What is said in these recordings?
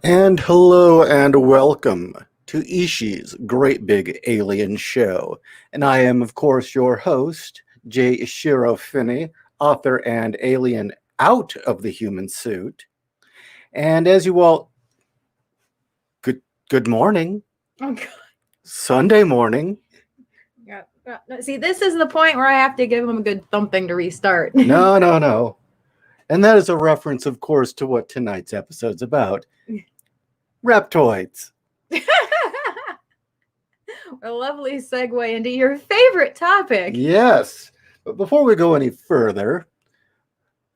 And hello and welcome to Ishi's Great Big Alien Show. And I am, of course, your host, J Ishiro Finney, author and alien out of the human suit. And as you all, good morning. Oh, God. Sunday morning. Yeah. See, this is the point where I have to give him a good thumping to restart. No. And that is a reference, of course, to what tonight's episode's about. Reptoids. A lovely segue into your favorite topic. Yes. But before we go any further,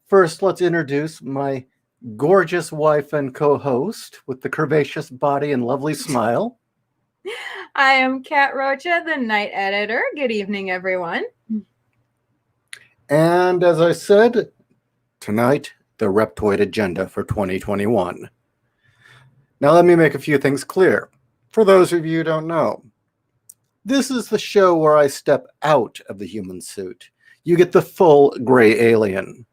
first let's introduce my gorgeous wife and co-host with the curvaceous body and lovely smile. I am Kat Rocha, the night editor. Good evening, everyone. And as I said, tonight, the Reptoid agenda for 2021. Now let me make a few things clear. For those of you who don't know, this is the show where I step out of the human suit. You get the full gray alien.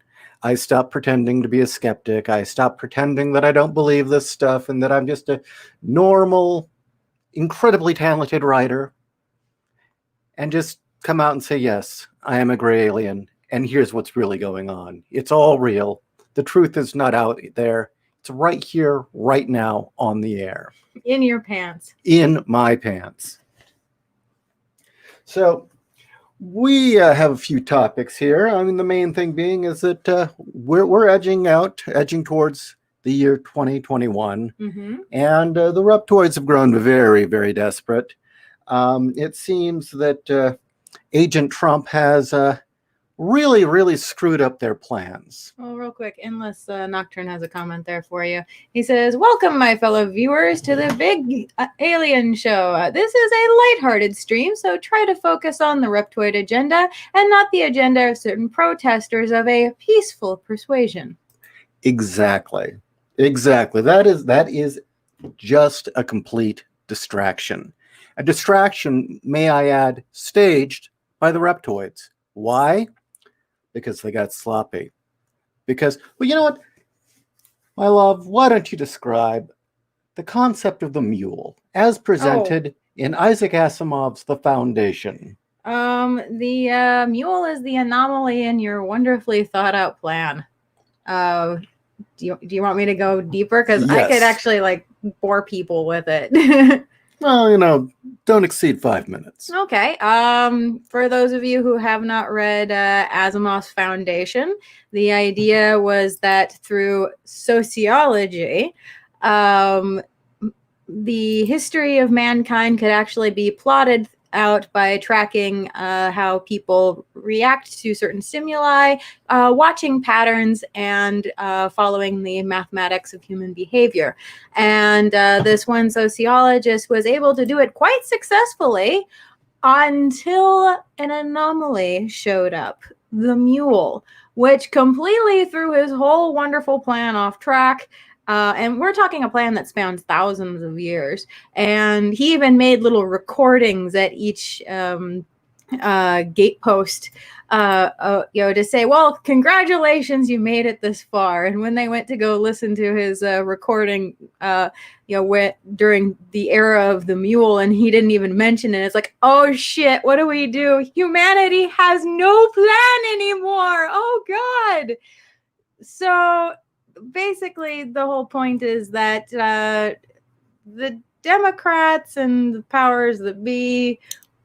I stop pretending to be a skeptic. I stop pretending that I don't believe this stuff and that I'm just a normal, incredibly talented writer. And just come out and say, yes, I am a gray alien. And here's what's really going on. It's all real. The truth is not out there. It's right here, right now, on the air. In your pants. In my pants. So we have a few topics here. I mean, the main thing being is that we're edging towards the year 2021. Mm-hmm. And the Reptoids have grown very, very desperate. It seems that Agent Trump has really screwed up their plans. Well, real quick, Endless Nocturne has a comment there for you. He says, "Welcome, my fellow viewers, to the Big Alien Show. This is a lighthearted stream, so try to focus on the Reptoid agenda and not the agenda of certain protesters of a peaceful persuasion." Exactly. That is just a complete distraction. A distraction, may I add, staged by the Reptoids. Why? Because they got sloppy. Because, well, you know what? My love, why don't you describe the concept of the mule as presented in Isaac Asimov's The Foundation? The mule is the anomaly in your wonderfully thought out plan. Do you want me to go deeper? Because Yes. I could actually bore people with it. Well, don't exceed 5 minutes. Okay. For those of you who have not read Asimov's Foundation, the idea was that through sociology, the history of mankind could actually be plotted out by tracking how people react to certain stimuli, watching patterns, and following the mathematics of human behavior. And this one sociologist was able to do it quite successfully until an anomaly showed up, the mule, which completely threw his whole wonderful plan off track. And we're talking a plan that spans thousands of years. And he even made little recordings at each gatepost, to say, well, congratulations, you made it this far. And when they went to go listen to his recording, during the era of the mule, and he didn't even mention it, it's like, oh shit, what do we do? Humanity has no plan anymore. Oh God. So basically, the whole point is that the Democrats and the powers that be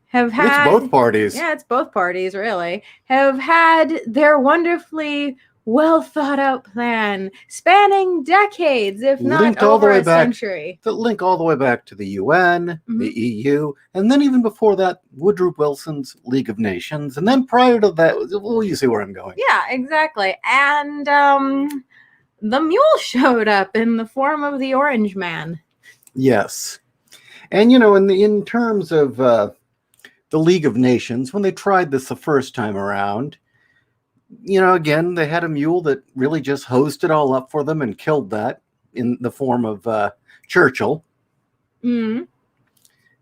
have had... It's both parties. Yeah, it's both parties, really. Have had their wonderfully well thought out plan spanning decades, if not over a century. That link all the way back to the UN, the EU, and then even before that, Woodrow Wilson's League of Nations. And then prior to that, well, you see where I'm going. Yeah, exactly. And the mule showed up in the form of the Orange Man. Yes. And, in terms of the League of Nations, when they tried this the first time around, again, they had a mule that really just hosed it all up for them and killed that in the form of Churchill. Mm-hmm.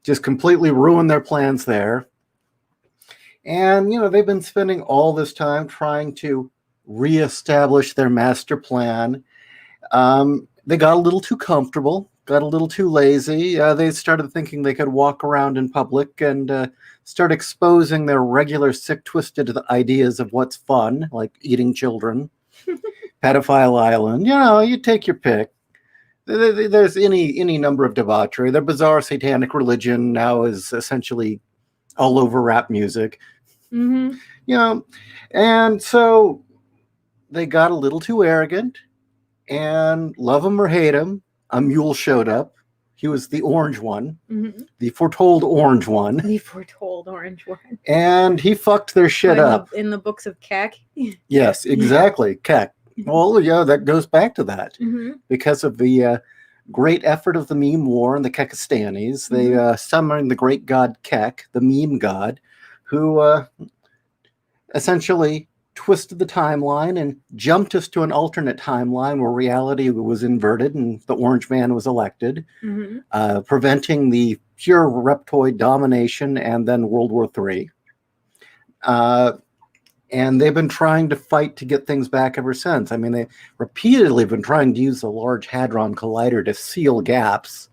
Just completely ruined their plans there. And, they've been spending all this time trying to reestablish their master plan. They got a little too comfortable, got a little too lazy. They started thinking they could walk around in public and start exposing their regular sick, twisted ideas of what's fun, like eating children, pedophile island. You take your pick. There's any number of debauchery. Their bizarre satanic religion now is essentially all over rap music. Mm-hmm. And so they got a little too arrogant, and love him or hate him, a mule showed up. He was the orange one, the foretold orange one. The foretold orange one. And he fucked their shit up. In the books of Keck. Yes, exactly. Keck. Well, yeah, that goes back to that. Because of the great effort of the meme war and the Kekastanis, they summoned the great god Keck, the meme god, who essentially twisted the timeline and jumped us to an alternate timeline where reality was inverted and the Orange Man was elected, preventing the pure Reptoid domination and then World War III. And they've been trying to fight to get things back ever since. I mean, they repeatedly have been trying to use the Large Hadron Collider to seal gaps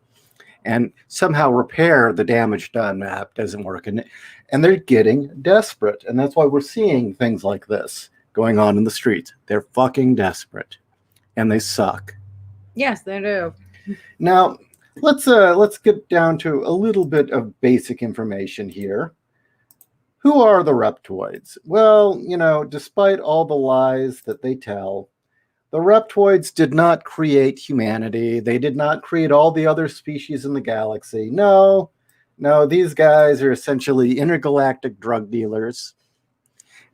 and somehow repair the damage done. That doesn't work. And they're getting desperate. And that's why we're seeing things like this going on in the streets. They're fucking desperate. And they suck. Yes, they do. Now, let's get down to a little bit of basic information here. Who are the Reptoids? Well, despite all the lies that they tell, the Reptoids did not create humanity. They did not create all the other species in the galaxy. No, these guys are essentially intergalactic drug dealers.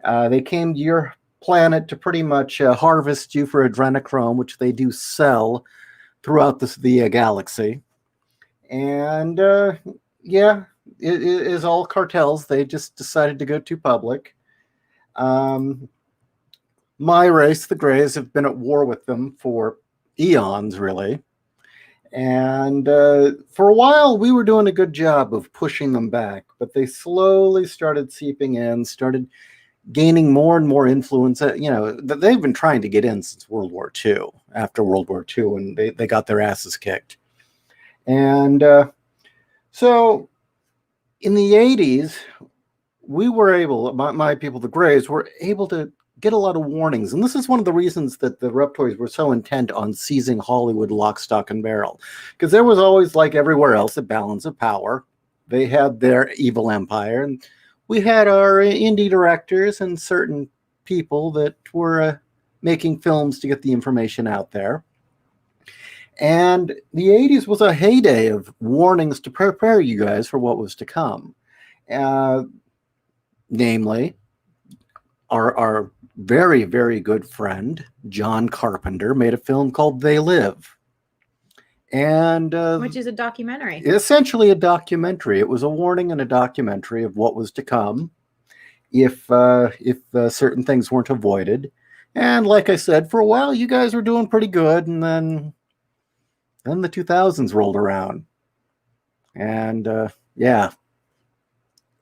They came to your planet to pretty much harvest you for adrenochrome, which they do sell throughout the galaxy. And yeah, it is all cartels. They just decided to go too public. My race, the Greys, have been at war with them for eons, really. And for a while, we were doing a good job of pushing them back, but they slowly started seeping in, started gaining more and more influence. They've been trying to get in since World War II, after World War II, and they got their asses kicked. And so in the 80s, we were able, my people, the Greys, were able to get a lot of warnings. And this is one of the reasons that the Reptoids were so intent on seizing Hollywood lock, stock, and barrel. Because there was always, like everywhere else, a balance of power. They had their evil empire. And we had our indie directors and certain people that were making films to get the information out there. And the 80s was a heyday of warnings to prepare you guys for what was to come. Namely, our very, very good friend, John Carpenter, made a film called They Live. And which is a documentary. Essentially a documentary. It was a warning and a documentary of what was to come if certain things weren't avoided. And like I said, for a while, you guys were doing pretty good. And then the 2000s rolled around. And yeah.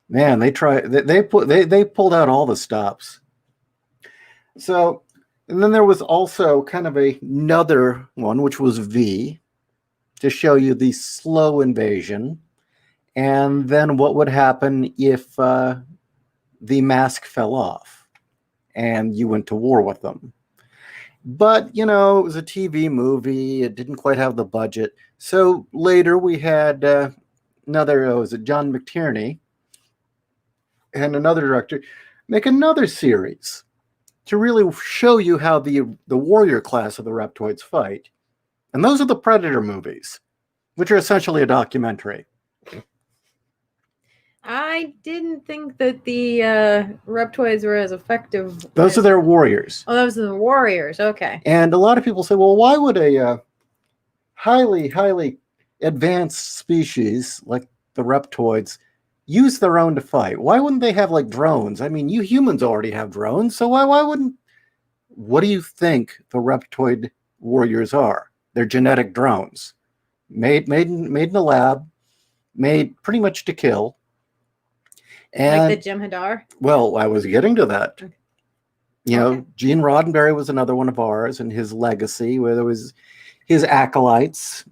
Man, they pulled out all the stops. So, and then there was also kind of another one, which was V, to show you the slow invasion, and then what would happen if the mask fell off and you went to war with them. But, it was a TV movie. It didn't quite have the budget. So later we had was it John McTierney and another director make another series to really show you how the warrior class of the Reptoids fight. And those are the Predator movies, which are essentially a documentary. I didn't think that the Reptoids were as effective. Those are their warriors. Oh, those are the warriors. Okay. And a lot of people say, well, why would a highly, highly advanced species like the Reptoids use their own to fight? Why wouldn't they have like drones? I mean, you humans already have drones, so why wouldn't? What do you think the Reptoid warriors are? They're genetic drones, made in a lab, made pretty much to kill. And like the Jem'Hadar? Well, I was getting to that. Okay. You know, Gene Roddenberry was another one of ours, and his legacy, where there was his acolytes,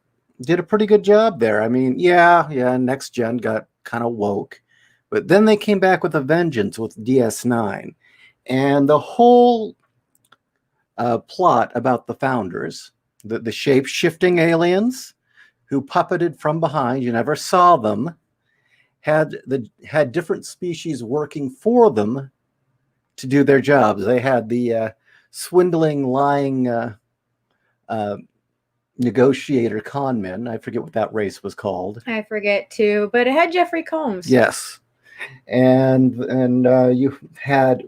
did a pretty good job there. I mean, yeah, Next Gen got kind of woke, but then they came back with a vengeance with DS9, and the whole plot about the founders, the shape-shifting aliens who puppeted from behind, you never saw them, had different species working for them to do their jobs. They had the swindling, lying negotiator con men. I forget what that race was called. I forget too, but it had Jeffrey Combs. Yes, and you had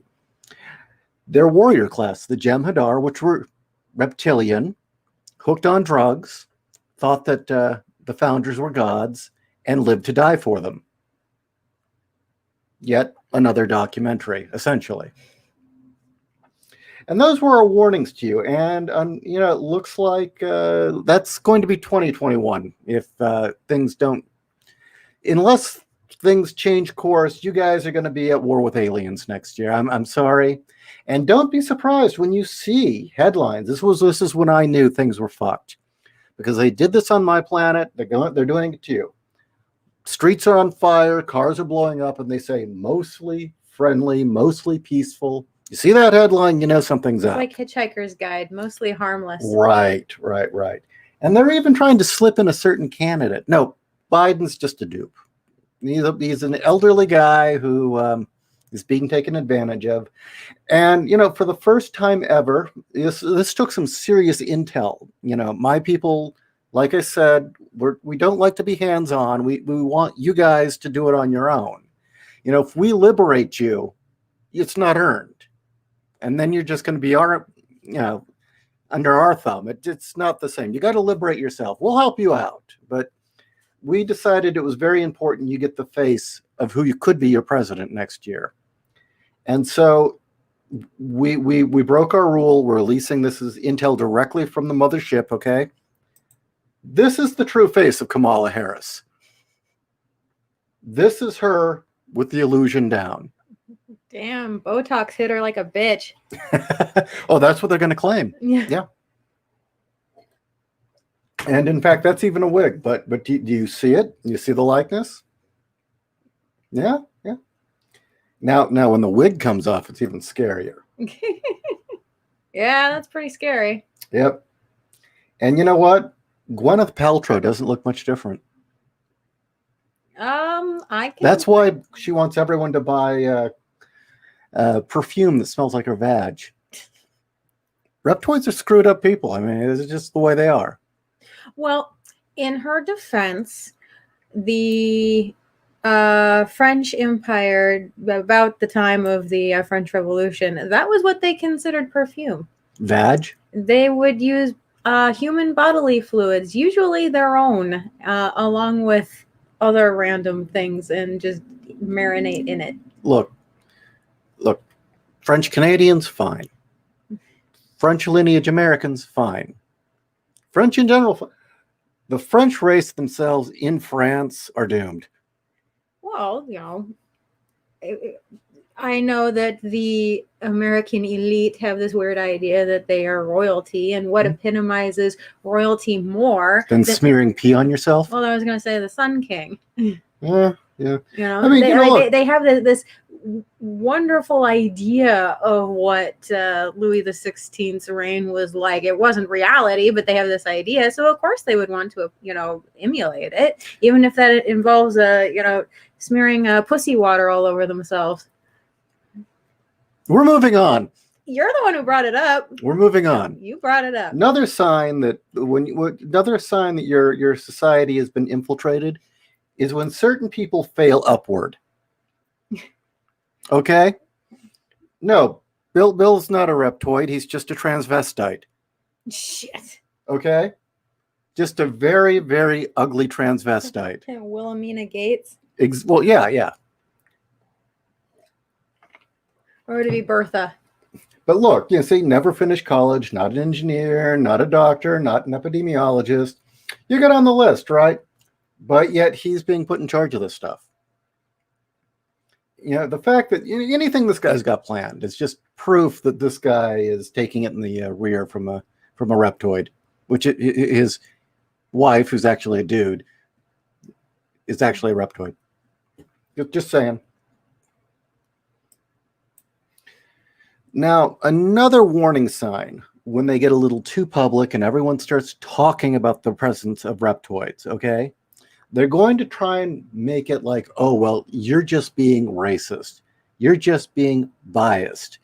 their warrior class, the Jem'Hadar, which were reptilian, hooked on drugs, thought that the founders were gods, and lived to die for them. Yet another documentary, essentially. And those were our warnings to you. And, you know, it looks like that's going to be 2021 if things don't, unless things change course, you guys are going to be at war with aliens next year. I'm sorry. And don't be surprised when you see headlines. This is when I knew things were fucked, because they did this on my planet. They're doing it to you. Streets are on fire, cars are blowing up, and they say mostly friendly, mostly peaceful. You see that headline, you know something's up. Like Hitchhiker's Guide, mostly harmless. Right. And they're even trying to slip in a certain candidate. No, Biden's just a dupe. He's an elderly guy who is being taken advantage of. And, you know, for the first time ever, this took some serious intel. You know, my people, like I said, we don't like to be hands-on. We want you guys to do it on your own. You know, if we liberate you, it's not earned. And then you're just going to be under our thumb. It's not the same. You got to liberate yourself. We'll help you out. But we decided it was very important you get the face of who you could be your president next year. And so we broke our rule. We're releasing this as intel directly from the mothership, okay? This is the true face of Kamala Harris. This is her with the illusion down. Damn, Botox hit her like a bitch. Oh, that's what they're going to claim. Yeah. And in fact, that's even a wig. But do you see it? You see the likeness? Yeah. Now, when the wig comes off, it's even scarier. Yeah, that's pretty scary. Yep. And you know what? Gwyneth Paltrow doesn't look much different. That's why she wants everyone to buy perfume that smells like her vag. Reptoids are screwed up people. I mean, it's just the way they are. Well, in her defense, the French Empire, about the time of the French Revolution, that was what they considered perfume. Vag? They would use human bodily fluids, usually their own, along with other random things, and just marinate in it. Look, French Canadians, fine. French lineage Americans, fine. French in general, the French race themselves in France are doomed. Well, you know, I know that the American elite have this weird idea that they are royalty, and what epitomizes royalty more than smearing pee on yourself? Well, I was going to say the Sun King. Yeah. You know, I mean, they have this wonderful idea of what Louis XVI's reign was like. It wasn't reality, but they have this idea, so of course they would want to, you know, emulate it, even if that involves smearing pussy water all over themselves. We're moving on. You're the one who brought it up. We're moving on. You brought it up. Another sign that your society has been infiltrated is when certain people fail upward. Okay? No, Bill's not a reptoid. He's just a transvestite. Shit. Okay? Just a very, very ugly transvestite. Wilhelmina Gates? Well, yeah. Or would it be Bertha? But look, see, never finished college, not an engineer, not a doctor, not an epidemiologist. You get on the list, right? But yet he's being put in charge of this stuff. the fact that anything this guy's got planned is just proof that this guy is taking it in the rear from a Reptoid, which his wife, who's actually a dude, is actually a Reptoid. Just saying. Now, another warning sign when they get a little too public and everyone starts talking about the presence of Reptoids, okay? They're going to try and make it like, oh, well, you're just being racist. You're just being biased.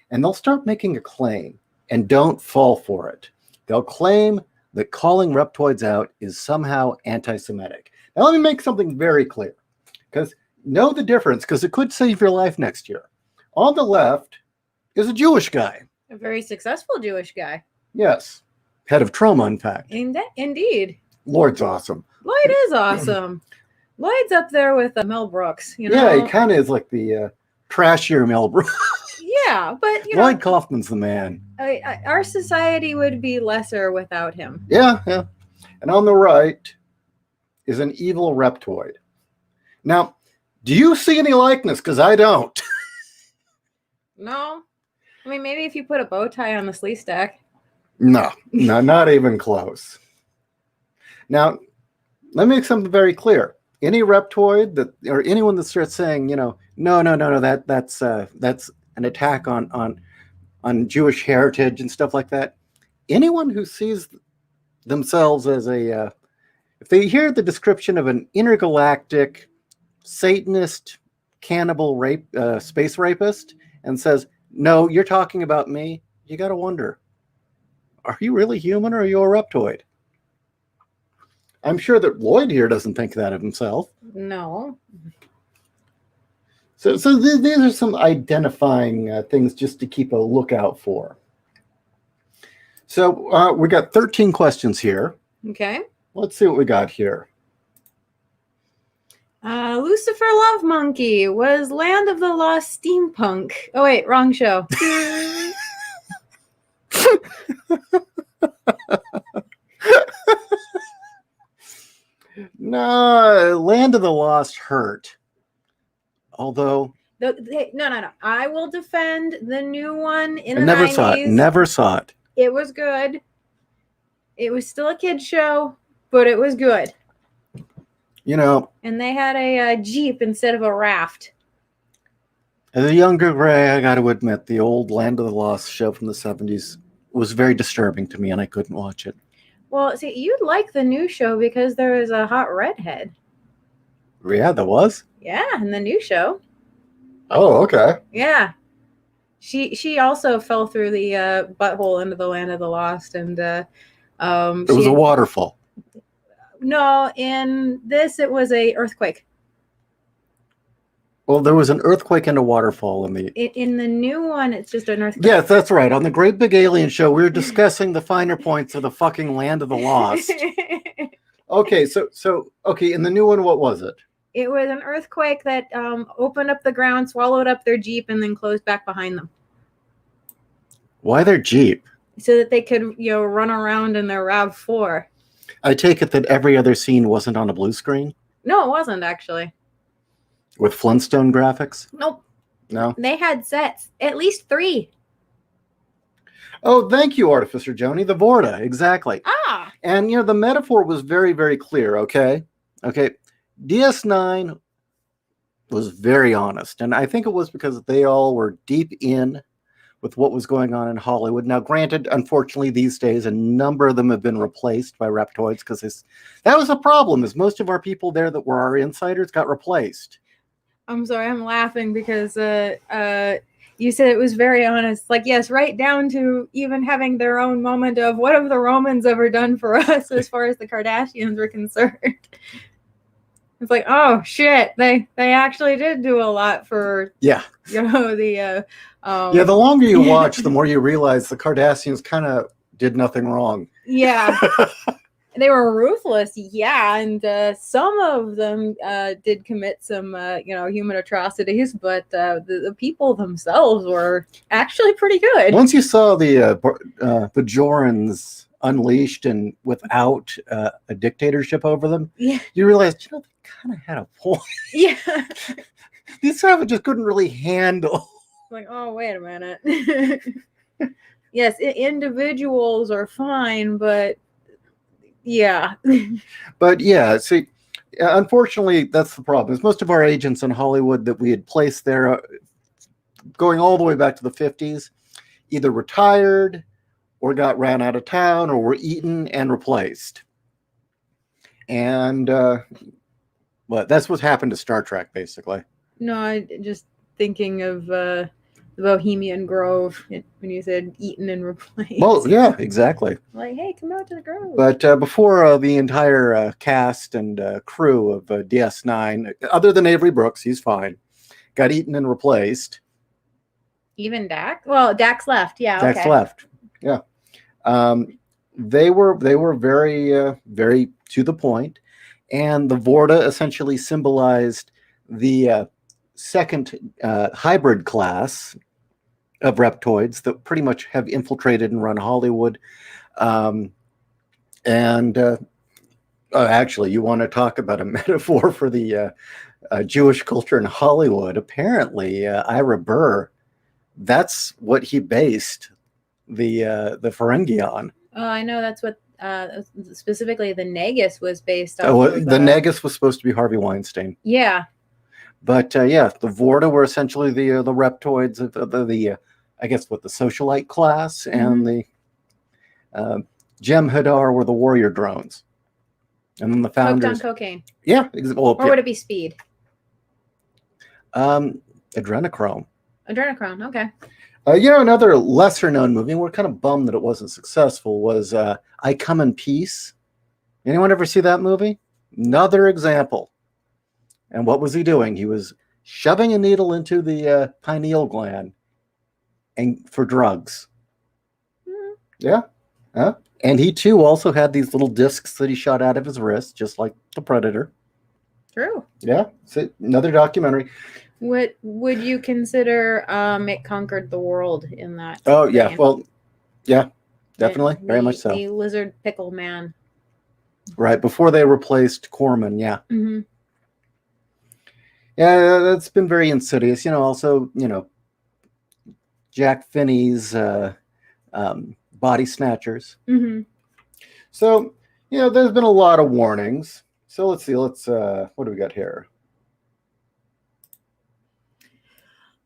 And they'll start making a claim, and don't fall for it. They'll claim that calling Reptoids out is somehow anti-Semitic. Now, let me make something very clear, because know the difference, because it could save your life next year. On the left is a Jewish guy. A very successful Jewish guy. Yes. Head of trauma, in fact. Indeed. Lloyd's awesome. Lloyd is awesome. Lloyd's up there with Mel Brooks. Yeah, he kind of is like the trashier Mel Brooks. Yeah, but Lloyd Kaufman's the man. Our society would be lesser without him. Yeah. And on the right is an evil Reptoid. Now, do you see any likeness? Because I don't. No. I mean, maybe if you put a bow tie on the sleeve stack. No, not even close. Now, let me make something very clear. Any Reptoid that, or anyone that starts saying, no, that's an attack on Jewish heritage and stuff like that. Anyone who sees themselves as if they hear the description of an intergalactic Satanist, cannibal space rapist, and says, no, you're talking about me, you got to wonder, are you really human or are you a Reptoid? I'm sure that Lloyd here doesn't think that of himself. No. So these are some identifying things just to keep a lookout for. So we got 13 questions here. Okay. Let's see what we got here. Lucifer Lovemonkey was Land of the Lost steampunk. Oh, wait, wrong show. No, Land of the Lost hurt. Although... No. I will defend the new one in the 90s. Never saw it. It was good. It was still a kid's show, but it was good. And they had a Jeep instead of a raft. As a younger Gray, I got to admit, the old Land of the Lost show from the 70s was very disturbing to me, and I couldn't watch it. Well, see, you'd like the new show because there was a hot redhead. Yeah, there was? Yeah, in the new show. Oh, okay. Yeah. She also fell through the butthole into the Land of the Lost, and it was a waterfall. No, in this it was a earthquake. Well, there was an earthquake and a waterfall in the new one. It's just an earthquake. Yes, that's right. On the Great Big Alien Show, we were discussing the finer points of the fucking Land of the Lost. Okay, so in the new one, what was it? It was an earthquake that opened up the ground, swallowed up their Jeep, and then closed back behind them. Why their Jeep? So that they could, run around in their RAV4. I take it that every other scene wasn't on a blue screen? No, it wasn't, actually. With Flintstone graphics? Nope. No? They had sets. At least 3. Oh, thank you, Artificer Joni. The Vorta, exactly. Ah! And, the metaphor was very, very clear, okay? Okay. DS9 was very honest, and I think it was because they all were deep in with what was going on in Hollywood. Now, granted, unfortunately, these days, a number of them have been replaced by Reptoids because that was a problem, is most of our people there that were our insiders got replaced. I'm sorry, I'm laughing because you said it was very honest. Like, yes, right down to even having their own moment of what have the Romans ever done for us as far as the Kardashians were concerned. It's like, oh shit, they actually did do a lot for the the longer you watch, the more you realize the Kardashians kind of did nothing wrong. Yeah. They were ruthless, yeah, and some of them did commit some, human atrocities, but the people themselves were actually pretty good. Once you saw the Bajorans unleashed and without a dictatorship over them, you realized, they kind of had a point. Yeah. these savages couldn't really handle. Like, oh, wait a minute. Yes, individuals are fine, but yeah. But yeah, see, unfortunately, that's the problem. Is most of our agents in Hollywood that we had placed there, going all the way back to the 50s, either retired or got ran out of town or were eaten and replaced. And well, that's what happened to Star Trek, basically. No, I just thinking of the Bohemian Grove when you said eaten and replaced. Well, yeah, exactly. Like, hey, come out to the Grove. But before the entire cast and crew of DS9, other than Avery Brooks, he's fine, got eaten and replaced. Even Dax? Well, Dax left. Yeah, Dax okay. left. Yeah. They were very very to the point, and the Vorta essentially symbolized the second hybrid class of reptoids that pretty much have infiltrated and run Hollywood. Actually, you want to talk about a metaphor for the Jewish culture in Hollywood? Apparently, Ira Burr, that's what he based the Ferengi on. Oh, I know that's what specifically the Negus was based on. Oh, the Negus was supposed to be Harvey Weinstein. Yeah. But yeah, the Vorta were essentially the reptoids of the I guess what the socialite class, and the Jem'Hadar were the warrior drones, and then the founders. Hooked on cocaine. Yeah, well, or would it be speed? Adrenochrome. Adrenochrome. Okay. Another lesser known movie, and we're kind of bummed that it wasn't successful, was I Come in Peace. Anyone ever see that movie? Another example. And what was he doing? He was shoving a needle into the pineal gland and for drugs. Mm-hmm. Yeah. And he too also had these little discs that he shot out of his wrist, just like the Predator. True. Yeah. So another documentary. What would you consider it conquered the world in that? Oh, yeah. Vein? Well, yeah, definitely. Very much so. The lizard pickle man. Right. Before they replaced Corman. Yeah. Mm-hmm. Yeah, that's been very insidious. Also, Jack Finney's Body Snatchers. Mm-hmm. So, there's been a lot of warnings. So let's see. What do we got here?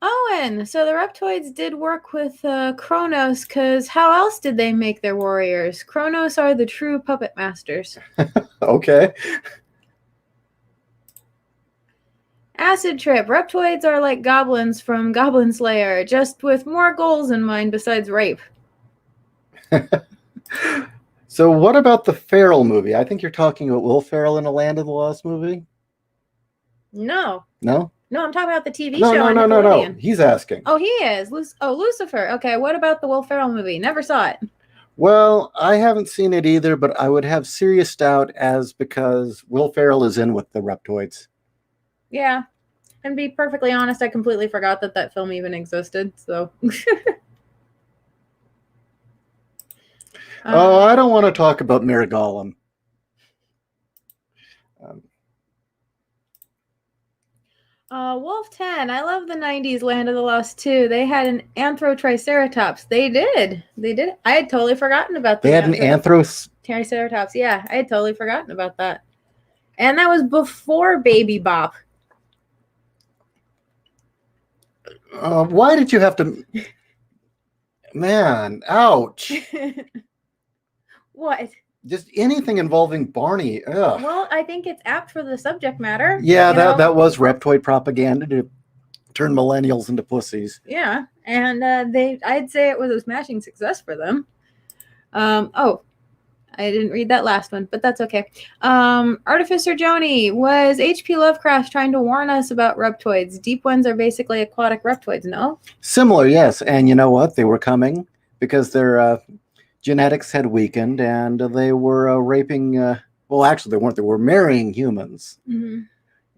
Owen, so the Reptoids did work with Kronos, because how else did they make their warriors? Kronos are the true puppet masters. Okay. Acid Trip. Reptoids are like goblins from Goblin Slayer, just with more goals in mind besides rape. So what about the Ferrell movie? I think you're talking about Will Ferrell in a Land of the Lost movie? No. No? No, I'm talking about the TV no, show. No. He's asking. Oh, he is. Lucifer. Okay, what about the Will Ferrell movie? Never saw it. Well, I haven't seen it either, but I would have serious doubt because Will Ferrell is in with the Reptoids. Yeah. And be perfectly honest, I completely forgot that film even existed, so... I don't want to talk about Miragolem. Wolf 10. I love the 90s Land of the Lost too. They had an Anthro-Triceratops. They did. I had totally forgotten about that. They had an Triceratops. Yeah, I had totally forgotten about that. And that was before Baby Bop. Why did you have to... Man, ouch. What? Just anything involving Barney. Ugh. Well, I think it's apt for the subject matter. Yeah, that was Reptoid propaganda to turn millennials into pussies. Yeah, and I'd say it was a smashing success for them. I didn't read that last one, but that's okay. Artificer Joni, was H.P. Lovecraft trying to warn us about reptoids? Deep ones are basically aquatic reptoids, no? Similar, yes. And you know what? They were coming because their genetics had weakened, and they were raping... well, actually, they weren't. They were marrying humans. Mm-hmm.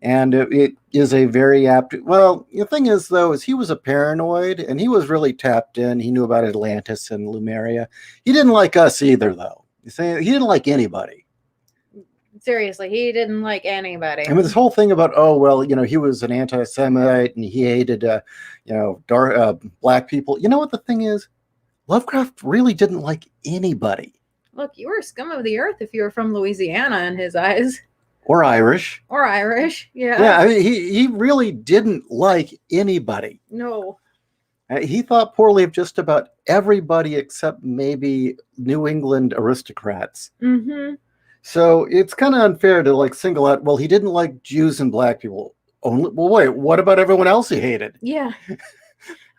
And it is a very apt... Well, the thing is, though, is he was a paranoid, and he was really tapped in. He knew about Atlantis and Lemuria. He didn't like us either, though. He didn't like anybody. Seriously, he didn't like anybody. I mean, this whole thing about, oh, well, he was an anti-Semite and he hated, dark, black people. You know what the thing is? Lovecraft really didn't like anybody. Look, you were scum of the earth if you were from Louisiana in his eyes. Or Irish. Or Irish, yeah. Yeah, I mean, he really didn't like anybody. No. He thought poorly of just about everybody except maybe New England aristocrats. Mm-hmm. So it's kind of unfair to single out, well, he didn't like Jews and black people. Well, wait, what about everyone else he hated? Yeah.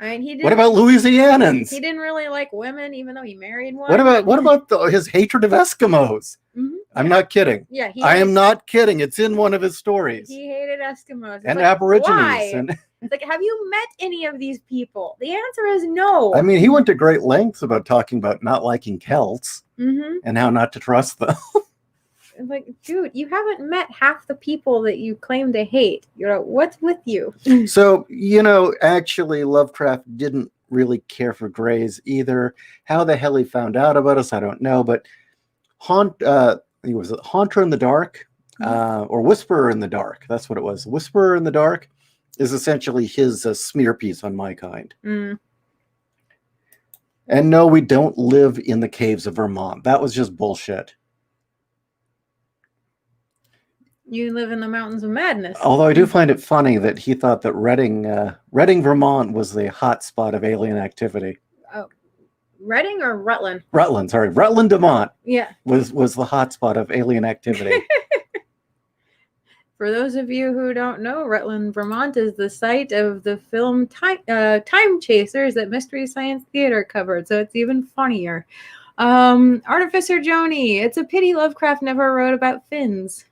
I mean, what about Louisianans? He didn't really like women, even though he married one. What about his hatred of Eskimos? Mm-hmm. I'm not kidding. Yeah, I am not kidding. It's in one of his stories. He hated Eskimos. And Aborigines. Why? And it's like, have you met any of these people? The answer is no. I mean, he went to great lengths about talking about not liking Celts and how not to trust them. Like, dude, you haven't met half the people that you claim to hate. What's with you? So, actually, Lovecraft didn't really care for grays either. How the hell he found out about us, I don't know. But was it Haunter in the Dark or Whisperer in the Dark? That's what it was. Whisperer in the Dark is essentially his smear piece on my kind. Mm. And no, we don't live in the caves of Vermont. That was just bullshit. You live in the mountains of madness. Although I do find it funny that he thought that Reading, Vermont was the hot spot of alien activity. Oh, Reading or Rutland? Rutland, Vermont. Yeah. Was the hot spot of alien activity. For those of you who don't know, Rutland, Vermont is the site of the film Time Chasers that Mystery Science Theater covered, so it's even funnier. Artificer Joni, it's a pity Lovecraft never wrote about fins.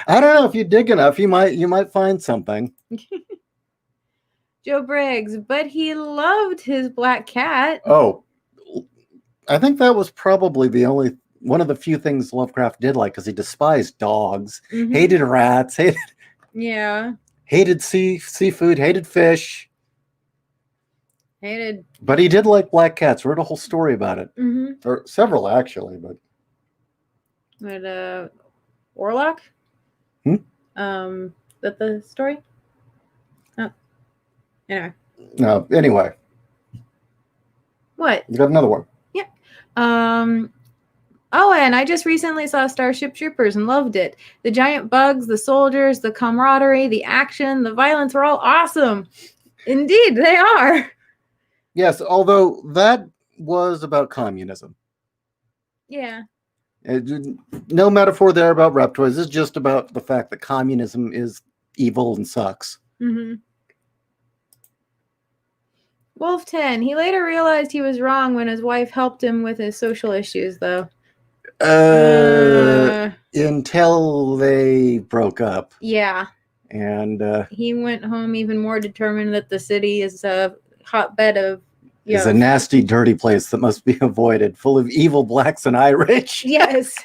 I don't know, if you dig enough, you might find something. Joe Briggs, but he loved his black cat. Oh, I think that was probably one of the few things Lovecraft did like, because he despised dogs, hated rats, hated seafood, hated fish. But he did like black cats. Wrote a whole story about it. Or several, actually. But Warlock? That the story? Oh. Anyway. No, anyway. What? You got another one. Yeah. Oh, and I just recently saw Starship Troopers and loved it. The giant bugs, the soldiers, the camaraderie, the action, the violence were all awesome. Indeed, they are. Yes, although that was about communism. Yeah. No metaphor there about reptoids. It's just about the fact that communism is evil and sucks. Wolf 10. He later realized he was wrong when his wife helped him with his social issues, though. Until they broke up. Yeah. And he went home even more determined that the city is a hotbed of It's a nasty, dirty place that must be avoided, full of evil blacks and Irish. Yes.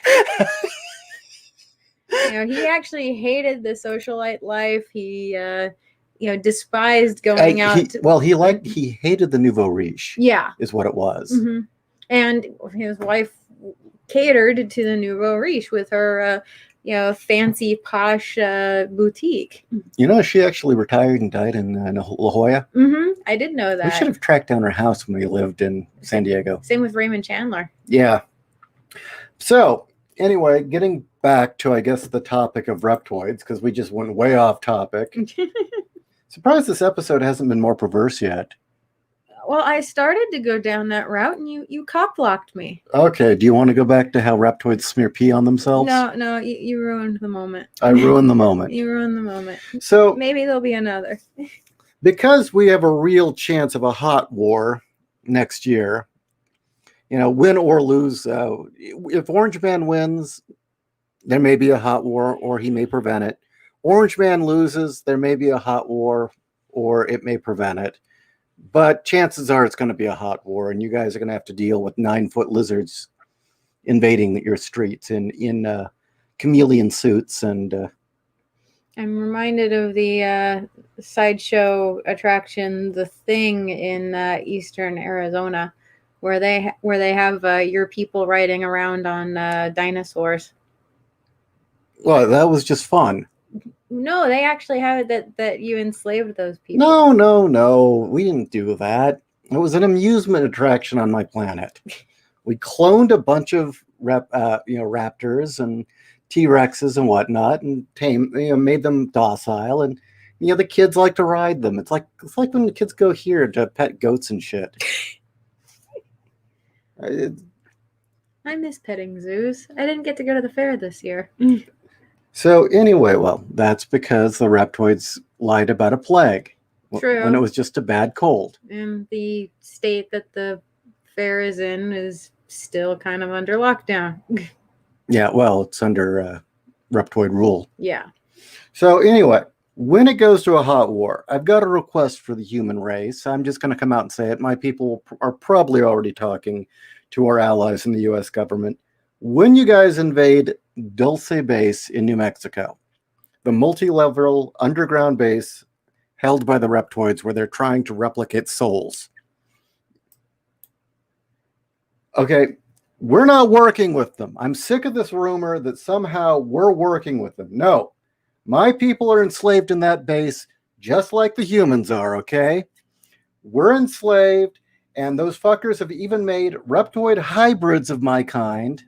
He actually hated the socialite life. He, despised going out. He hated the nouveau riche. Yeah. Is what it was. And his wife catered to the nouveau riche with her, fancy, posh boutique. She actually retired and died in La Jolla. I did know that. We should have tracked down her house when we lived in San Diego. Same with Raymond Chandler. Yeah. So, anyway, getting back to, I guess, the topic of reptoids, because we just went way off topic. Surprised this episode hasn't been more perverse yet. Well, I started to go down that route, and you cock-blocked me. Okay, do you want to go back to how reptoids smear pee on themselves? No, you ruined the moment. I ruined the moment. You ruined the moment. So maybe there'll be another. Because we have a real chance of a hot war next year, win or lose. If Orange Man wins, there may be a hot war, or he may prevent it. Orange Man loses, there may be a hot war, or it may prevent it. But chances are it's going to be a hot war, and you guys are going to have to deal with 9-foot lizards invading your streets in chameleon suits. And I'm reminded of the sideshow attraction, The Thing, in eastern Arizona, where they have your people riding around on dinosaurs. Well, that was just fun. No, they actually have it that you enslaved those people. No. We didn't do that. It was an amusement attraction on my planet. We cloned a bunch of raptors and T-Rexes and whatnot, and made them docile, and the kids like to ride them. It's like when the kids go here to pet goats and shit. I miss petting zoos. I didn't get to go to the fair this year. So anyway, well, that's because the Reptoids lied about a plague. True. When it was just a bad cold. And the state that the fair is in is still kind of under lockdown. Yeah, well, it's under Reptoid rule. Yeah. So anyway, when it goes to a hot war, I've got a request for the human race. I'm just going to come out and say it. My people are probably already talking to our allies in the U.S. government. When you guys invade Dulce Base in New Mexico, the multi-level underground base held by the Reptoids where they're trying to replicate souls. Okay, we're not working with them. I'm sick of this rumor that somehow we're working with them. No, my people are enslaved in that base just like the humans are, okay? We're enslaved, and those fuckers have even made Reptoid hybrids of my kind,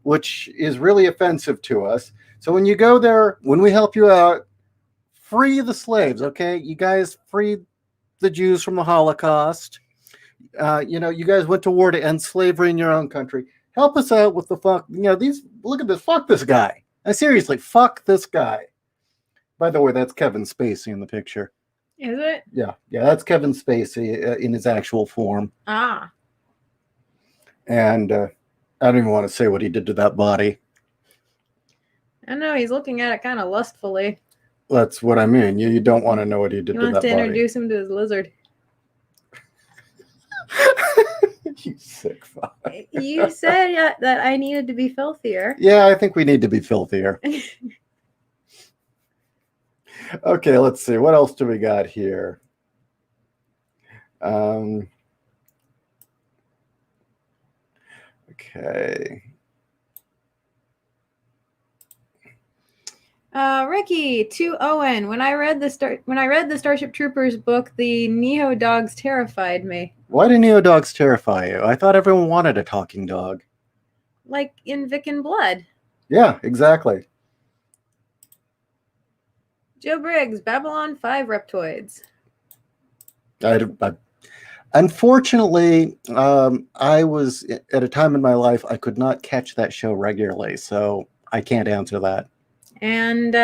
which is really offensive to us. So when you go there, when we help you out, free the slaves, okay? You guys freed the Jews from the Holocaust. You guys went to war to end slavery in your own country. Help us out with the fuck. Look at this. Fuck this guy. Seriously, fuck this guy. By the way, that's Kevin Spacey in the picture. Is it? Yeah, that's Kevin Spacey in his actual form. Ah. And I don't even want to say what he did to that body. I know, he's looking at it kind of lustfully. That's what I mean. You don't want to know what he did to that body. He wants to introduce him to his lizard. You sick fuck. You said that I needed to be filthier. Yeah, I think we need to be filthier. Okay, let's see. What else do we got here? Okay. Ricky to Owen. When I read the Starship Troopers book, the Neo dogs terrified me. Why do Neo dogs terrify you? I thought everyone wanted a talking dog. Like in Vic and Blood. Yeah, exactly. Joe Briggs, Babylon 5 Reptoids. Unfortunately, I was at a time in my life I could not catch that show regularly, so I can't answer that. And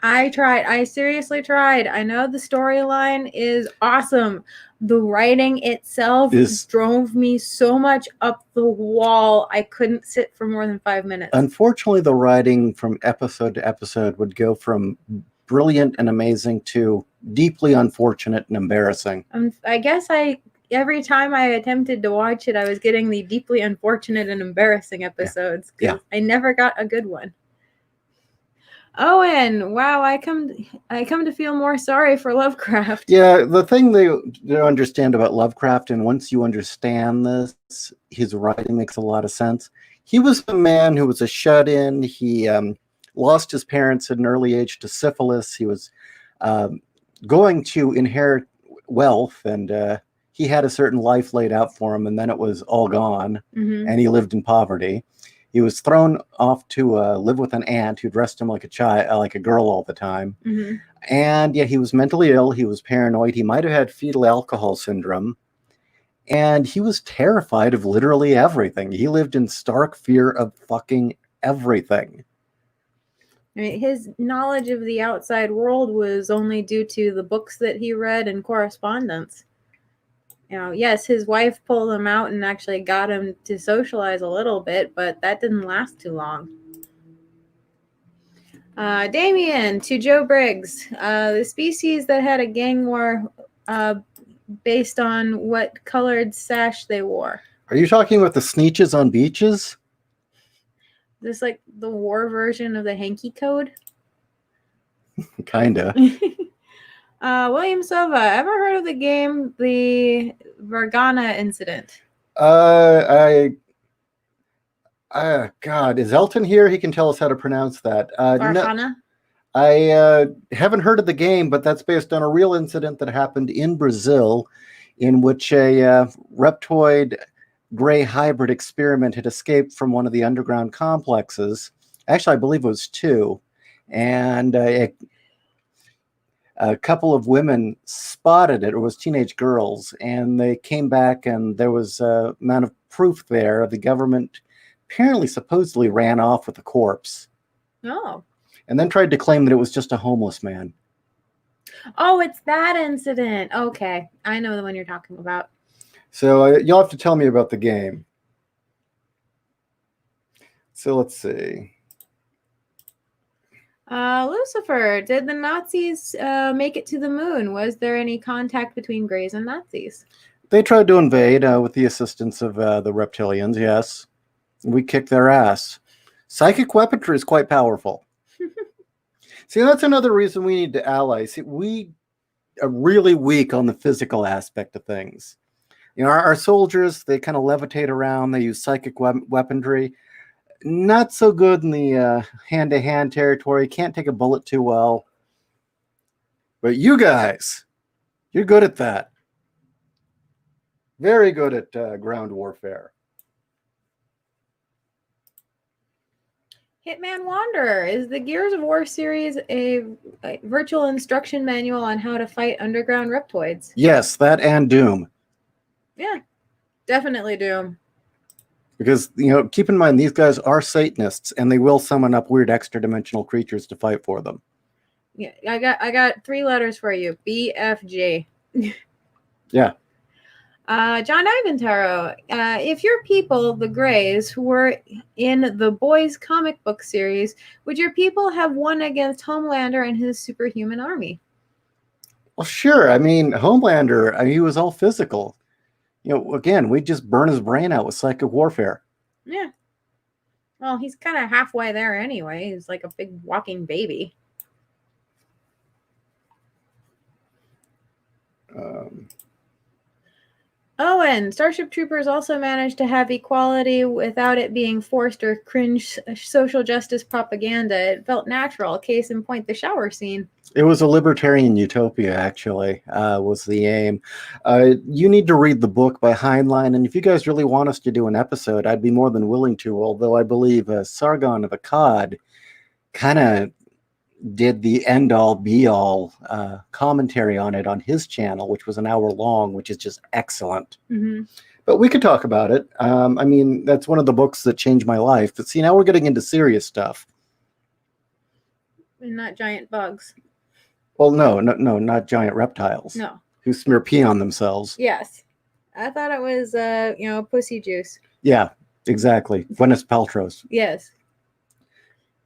I tried. I seriously tried. I know the storyline is awesome. The writing itself drove me so much up the wall. I couldn't sit for more than 5 minutes. Unfortunately, the writing from episode to episode would go from brilliant and amazing to deeply unfortunate and embarrassing. I guess every time I attempted to watch it, I was getting the deeply unfortunate and embarrassing episodes. Yeah. I never got a good one. Owen, wow, I come to feel more sorry for Lovecraft. Yeah, the thing they don't understand about Lovecraft, and once you understand this, his writing makes a lot of sense. He was a man who was a shut-in. He lost his parents at an early age to syphilis. He was going to inherit wealth, and he had a certain life laid out for him, and then it was all gone, and he lived in poverty. He was thrown off to live with an aunt who dressed him like a girl all the time. And yeah, he was mentally ill. He was paranoid. He might have had fetal alcohol syndrome. And he was terrified of literally everything. He lived in stark fear of fucking everything. I mean, his knowledge of the outside world was only due to the books that he read and correspondence. Yes, his wife pulled him out and actually got him to socialize a little bit, but that didn't last too long. Damien to Joe Briggs. The species that had a gang war based on what colored sash they wore. Are you talking about the Sneetches on beaches? This like the war version of the hanky code? Kinda. William Silva, ever heard of the game The Vergana Incident? I God, is Elton here? He can tell us how to pronounce that. No, Farhana? I haven't heard of the game, but that's based on a real incident that happened in Brazil, in which a Reptoid gray hybrid experiment had escaped from one of the underground complexes. Actually, I believe it was two. And a couple of women spotted it. It was teenage girls, and they came back, and there was a amount of proof there. The government apparently supposedly ran off with the corpse. Oh. And then tried to claim that it was just a homeless man. Oh, it's that incident. Okay. I know the one you're talking about. So you'll have to tell me about the game. So let's see. Lucifer, did the Nazis make it to the moon? Was there any contact between Greys and Nazis? They tried to invade with the assistance of the reptilians, yes. We kicked their ass. Psychic weaponry is quite powerful. See, that's another reason we need to ally. See, we are really weak on the physical aspect of things. You know, our soldiers, they kind of levitate around. They use psychic weaponry. Not so good in the hand-to-hand territory. Can't take a bullet too well. But you guys, you're good at that. Very good at ground warfare. Hitman Wanderer, is the Gears of War series a virtual instruction manual on how to fight underground reptoids? Yes, that and Doom. Yeah, definitely Doom. Because, you know, keep in mind, these guys are Satanists, and they will summon up weird extra-dimensional creatures to fight for them. Yeah, I got 3 letters for you. BFG. Yeah. John Ivan Taro, if your people, the Greys, were in the Boys comic book series, would your people have won against Homelander and his superhuman army? Well, sure. I mean, Homelander, he was all physical. You know, again, we just burn his brain out with psychic warfare. Yeah. Well, he's kind of halfway there anyway. He's like a big walking baby. And Starship Troopers also managed to have equality without it being forced or cringe social justice propaganda. It felt natural. Case in point, the shower scene. It was a libertarian utopia, actually, was the aim. You need to read the book by Heinlein, and if you guys really want us to do an episode, I'd be more than willing to, although I believe Sargon of Akkad kind of did the end-all, be-all commentary on it on his channel, which was an hour long, which is just excellent. Mm-hmm. But we could talk about it. I mean, that's one of the books that changed my life. But see, now we're getting into serious stuff. And not giant bugs. Well, no, not giant reptiles. No. Who smear pee on themselves. Yes. I thought it was, pussy juice. Yeah, exactly. Gwyneth Paltrow's. Yes.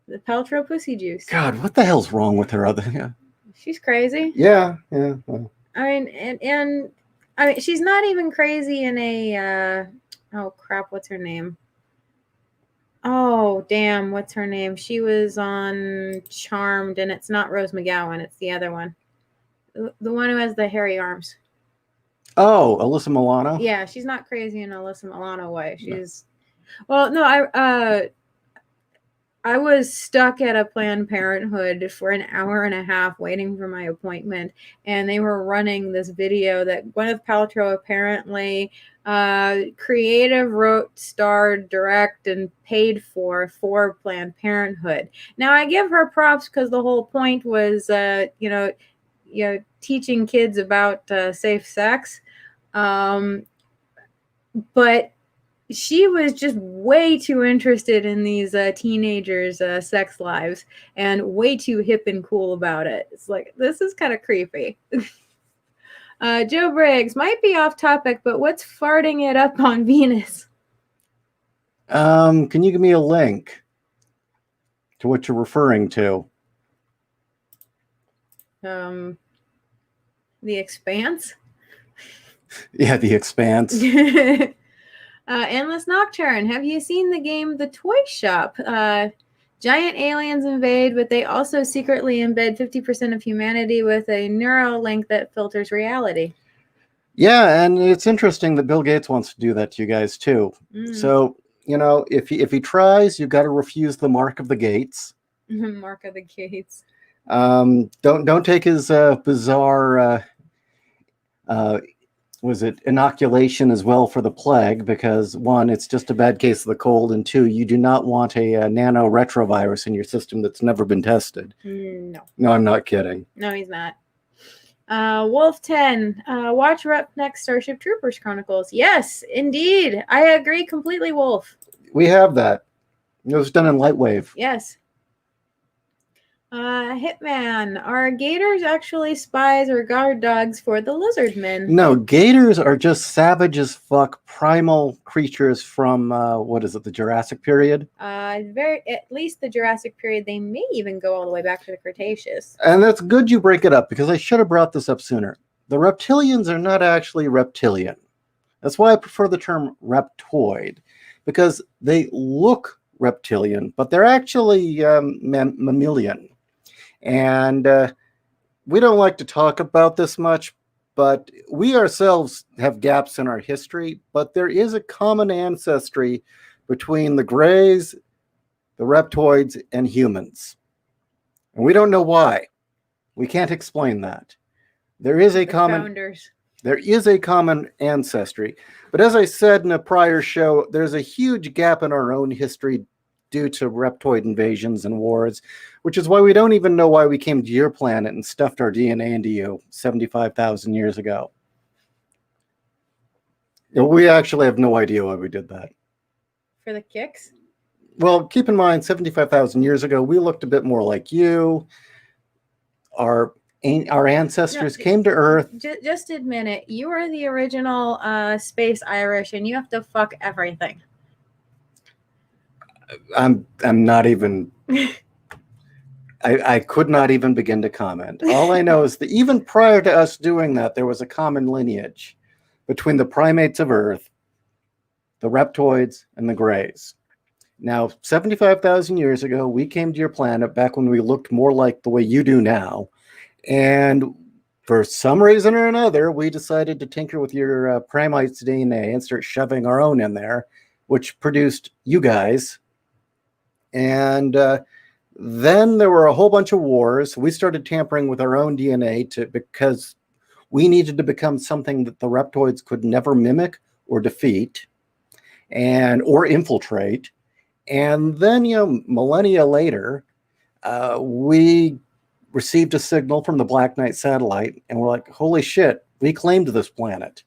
The Paltrow pussy juice. God, what the hell's wrong with her? She's crazy. Yeah. Well. I mean, and I mean, she's not even crazy in a. Oh crap! What's her name? Oh damn! What's her name? She was on Charmed, and it's not Rose McGowan. It's the other one, the one who has the hairy arms. Oh, Alyssa Milano. Yeah, she's not crazy in Alyssa Milano way. She's, well, no, I was stuck at a Planned Parenthood for an hour and a half waiting for my appointment, and they were running this video that Gwyneth Paltrow apparently creative wrote, starred, direct, and paid for Planned Parenthood. Now, I give her props because the whole point was, teaching kids about safe sex, but she was just way too interested in these teenagers' sex lives and way too hip and cool about it. It's like, this is kind of creepy. Joe Briggs, might be off topic, but what's farting it up on Venus? Can you give me a link to what you're referring to? The Expanse? Yeah, The Expanse. Endless Nocturne. Have you seen the game The Toy Shop? Giant aliens invade, but they also secretly embed 50% of humanity with a neural link that filters reality. Yeah, and it's interesting that Bill Gates wants to do that to you guys too. So you know, if he tries, you got to refuse the mark of the gates. Mark of the gates. Don't take his bizarre was it inoculation as well for the plague, because one, it's just a bad case of the cold, and two, you do not want a nano retrovirus in your system that's never been tested. No. No, I'm not kidding. No, he's not. Wolf 10. Watch Rep next Starship Troopers Chronicles. Yes, indeed. I agree completely, Wolf. We have that. It was done in Lightwave. Yes. Hitman. Are gators actually spies or guard dogs for the lizardmen? No, gators are just savage as fuck primal creatures from what is it, the Jurassic period? At least the Jurassic period. They may even go all the way back to the Cretaceous. And that's good you break it up, because I should have brought this up sooner. The reptilians are not actually reptilian. That's why I prefer the term reptoid, because they look reptilian, but they're actually mammalian. And we don't like to talk about this much, but we ourselves have gaps in our history, but there is a common ancestry between the Greys, the Reptoids, and humans. And we don't know why. We can't explain that. There is a common ancestry. But as I said in a prior show, there's a huge gap in our own history due to Reptoid invasions and wars, which is why we don't even know why we came to your planet and stuffed our DNA into you 75,000 years ago. We actually have no idea why we did that. For the kicks? Well, keep in mind, 75,000 years ago, we looked a bit more like you. Our ancestors came to Earth. Just admit it. You are the original space Irish, and you have to fuck everything. I'm not even. I could not even begin to comment. All I know is that even prior to us doing that, there was a common lineage between the primates of Earth, the Reptoids, and the Greys. Now, 75,000 years ago, we came to your planet back when we looked more like the way you do now. And for some reason or another, we decided to tinker with your primates' DNA and start shoving our own in there, which produced you guys. And then there were a whole bunch of wars. We started tampering with our own DNA because we needed to become something that the Reptoids could never mimic or defeat or infiltrate. And then, millennia later, we received a signal from the Black Knight satellite, and we're like, holy shit, we claimed this planet.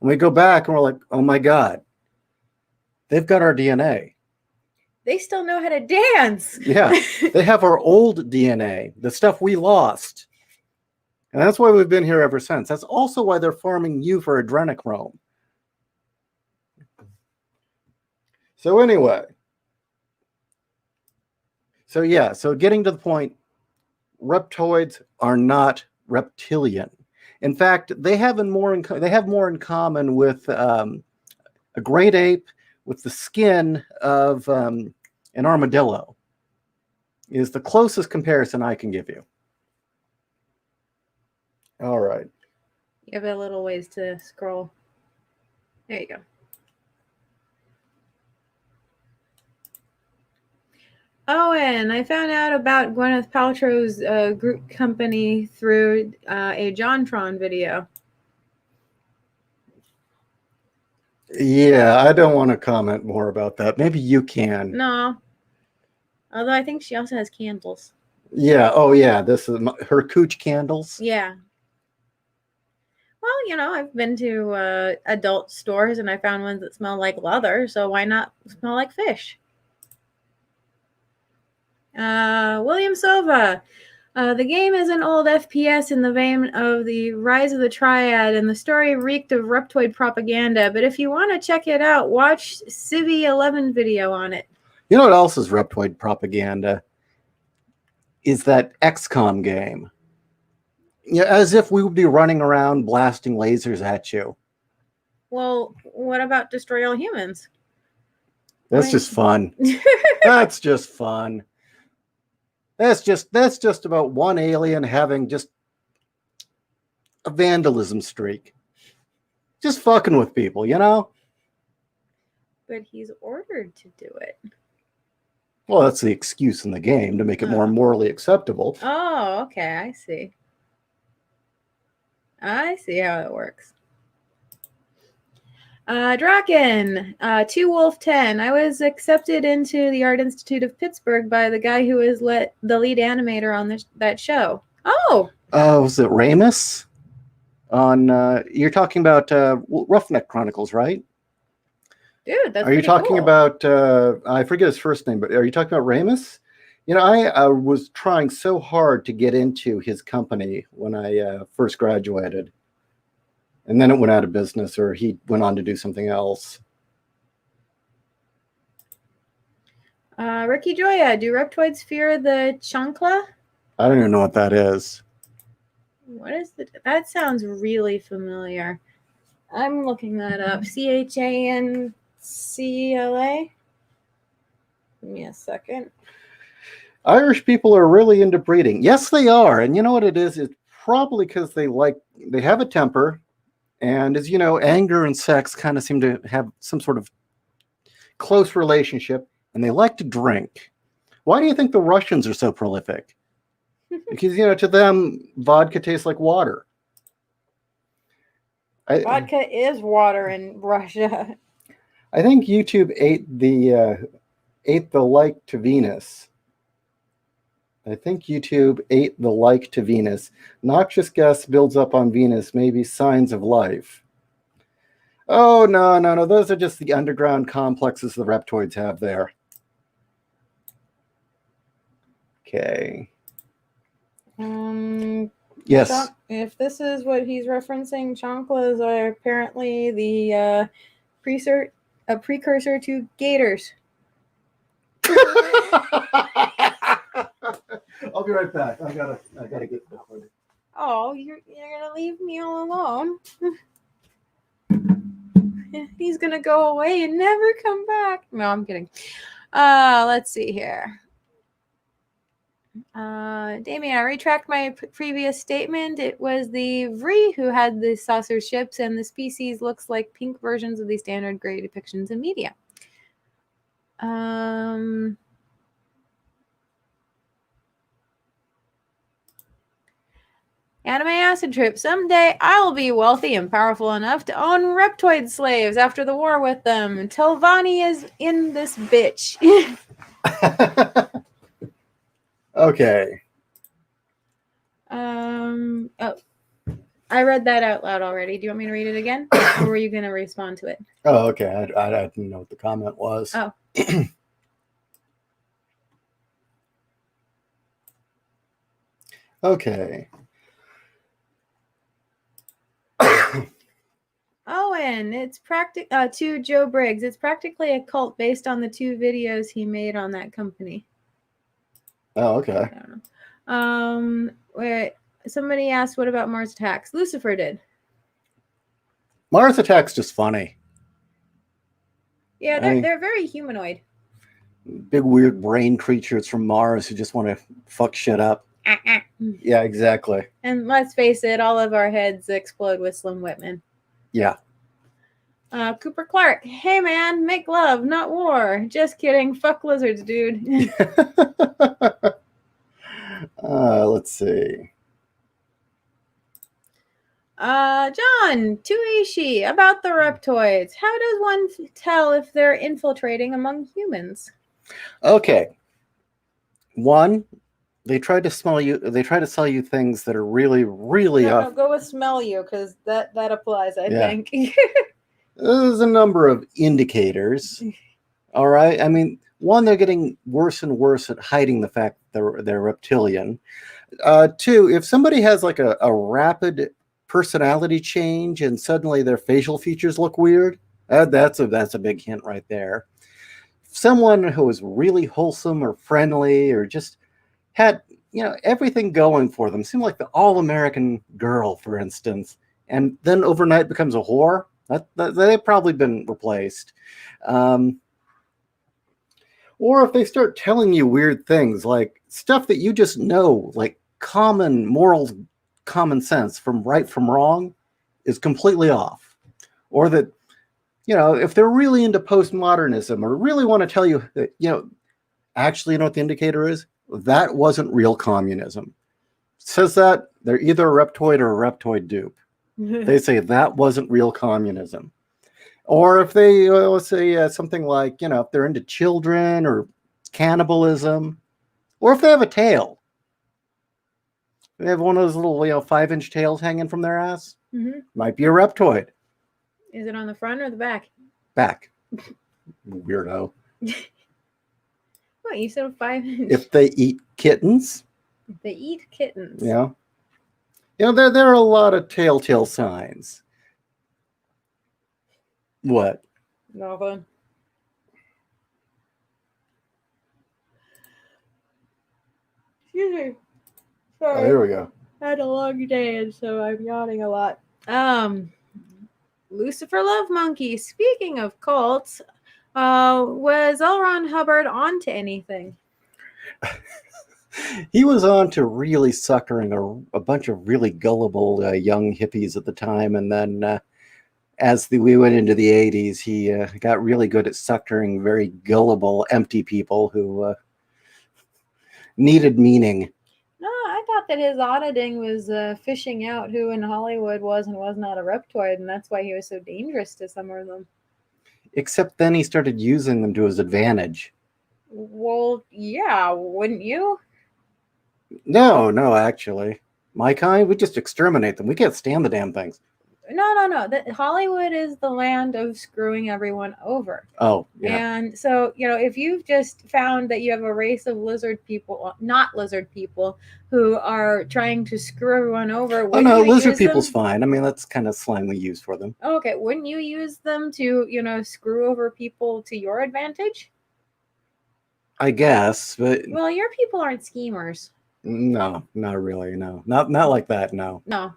And we go back and we're like, oh my God, they've got our DNA. They still know how to dance. Yeah, they have our old DNA, the stuff we lost. And that's why we've been here ever since. That's also why they're farming you for adrenochrome. So anyway. So getting to the point, Reptoids are not reptilian. In fact, they have more in common with a great ape with the skin of an armadillo. Is the closest comparison I can give you. All right. You have a little ways to scroll. There you go. Oh, and I found out about Gwyneth Paltrow's group company through a JonTron video. Yeah, I don't want to comment more about that. Maybe you can. No. Although I think she also has candles. Yeah. Oh, yeah. This is her cooch candles. Yeah. Well, I've been to adult stores and I found ones that smell like leather. So why not smell like fish? William Sova. The game is an old FPS in the vein of the Rise of the Triad, and the story reeked of Reptoid propaganda. But if you want to check it out, watch Civi 11 video on it. You know what else is Reptoid propaganda? Is that XCOM game. Yeah, as if we would be running around blasting lasers at you. Well, what about destroy all humans? That's just fun. That's just fun. That's just about one alien having just a vandalism streak. Just fucking with people, but he's ordered to do it. Well, that's the excuse in the game to make it more morally acceptable. Oh, okay. I see. I see how it works. Draken, 2 Wolf 10. I was accepted into the Art Institute of Pittsburgh by the guy who is the lead animator on that show. Oh! Was it Ramus? You're talking about Roughneck Chronicles, right? Dude, that's Are you talking cool. about, I forget his first name, but are you talking about Ramus? You know, I was trying so hard to get into his company when I first graduated. And then it went out of business, or he went on to do something else. Ricky Joya, do Reptoids fear the chancla? I don't even know what that is. What is that? Sounds really familiar. I'm looking that up. CHANCLA? Give me a second. Irish people are really into breeding. Yes, they are. And you know what it is? It's probably because they have a temper. And as you know, anger and sex kind of seem to have some sort of close relationship. And they like to drink. Why do you think the Russians are so prolific? Because, you know, to them, vodka tastes like water. Vodka is water in Russia. I think YouTube ate the like to Venus. I think YouTube ate the like to Venus. Noxious gas builds up on Venus, maybe signs of life. Oh, no. Those are just the underground complexes the Reptoids have there. Okay. Yes. If this is what he's referencing, chanclas are apparently the precursor to gators. I'll be right back. I gotta get the hood. Oh, you're gonna leave me all alone? He's gonna go away and never come back. No, I'm kidding. Let's see here. Damien, I retract my previous statement. It was the Vree who had the saucer ships, and the species looks like pink versions of the standard gray depictions in media. Anime acid trip. Someday I'll be wealthy and powerful enough to own Reptoid slaves after the war with them. Telvanni is in this bitch. Okay. Oh, I read that out loud already. Do you want me to read it again? Or were you going to respond to it? Oh, okay. I didn't know what the comment was. Oh. Okay. Owen, it's to Joe Briggs. It's practically a cult based on the 2 videos he made on that company. Oh, okay. I don't know. Wait, somebody asked, what about Mars Attacks? Lucifer did. Mars Attacks just funny. Yeah, they're very humanoid. Big weird brain creatures from Mars who just want to fuck shit up. Yeah, exactly. And let's face it, all of our heads explode with Slim Whitman. Yeah. Cooper Clark, hey man, make love, not war. Just kidding. Fuck lizards, dude. Let's see. John To Ishi, about the Reptoids. How does one tell if they're infiltrating among humans? Okay. One, they try to sell you things that are really, really No, go with smell you, because that applies, I think. There's a number of indicators. All right. I mean, one, they're getting worse and worse at hiding the fact that they're reptilian. 2, if somebody has like a rapid personality change and suddenly their facial features look weird, that's a big hint right there. Someone who is really wholesome or friendly or just had, you know, everything going for them, seemed like the all-American girl, for instance, and then overnight becomes a whore, they've probably been replaced. Or if they start telling you weird things, like stuff that you just know, like common moral common sense from right from wrong is completely off. Or that if they're really into postmodernism or really want to tell you that, actually, what the indicator is? That wasn't real communism. It says that they're either a Reptoid or a Reptoid dupe. They say that wasn't real communism. Or if they, let's say something like, if they're into children or cannibalism, or if they have a tail. They have one of those little, 5-inch tails hanging from their ass. Might be a Reptoid. Is it on the front or the back? Back. Weirdo. What, you said 5-inch? If they eat kittens. If they eat kittens. Yeah. There are a lot of telltale signs. What? Nothing. Excuse me. Sorry. Oh, here we go. I had a long day, and so I'm yawning a lot. Lucifer Lovemonkey. Speaking of cults, was L. Ron Hubbard onto anything? He was on to really suckering a bunch of really gullible young hippies at the time, and then as we went into the 80s, he got really good at suckering very gullible, empty people who needed meaning. No, I thought that his auditing was fishing out who in Hollywood was and was not a Reptoid, and that's why he was so dangerous to some of them. Except then he started using them to his advantage. Well, yeah, wouldn't you? No, actually. My kind, we just exterminate them. We can't stand the damn things. No. Hollywood is the land of screwing everyone over. Oh, yeah. And so, if you've just found that you have a race of lizard people, not lizard people, who are trying to screw everyone over. Oh, no, lizard people's fine. I mean, that's kind of slang we use for them. Okay, wouldn't you use them to, screw over people to your advantage? I guess, but... Well, your people aren't schemers. No, not really, no. Not like that, no. No.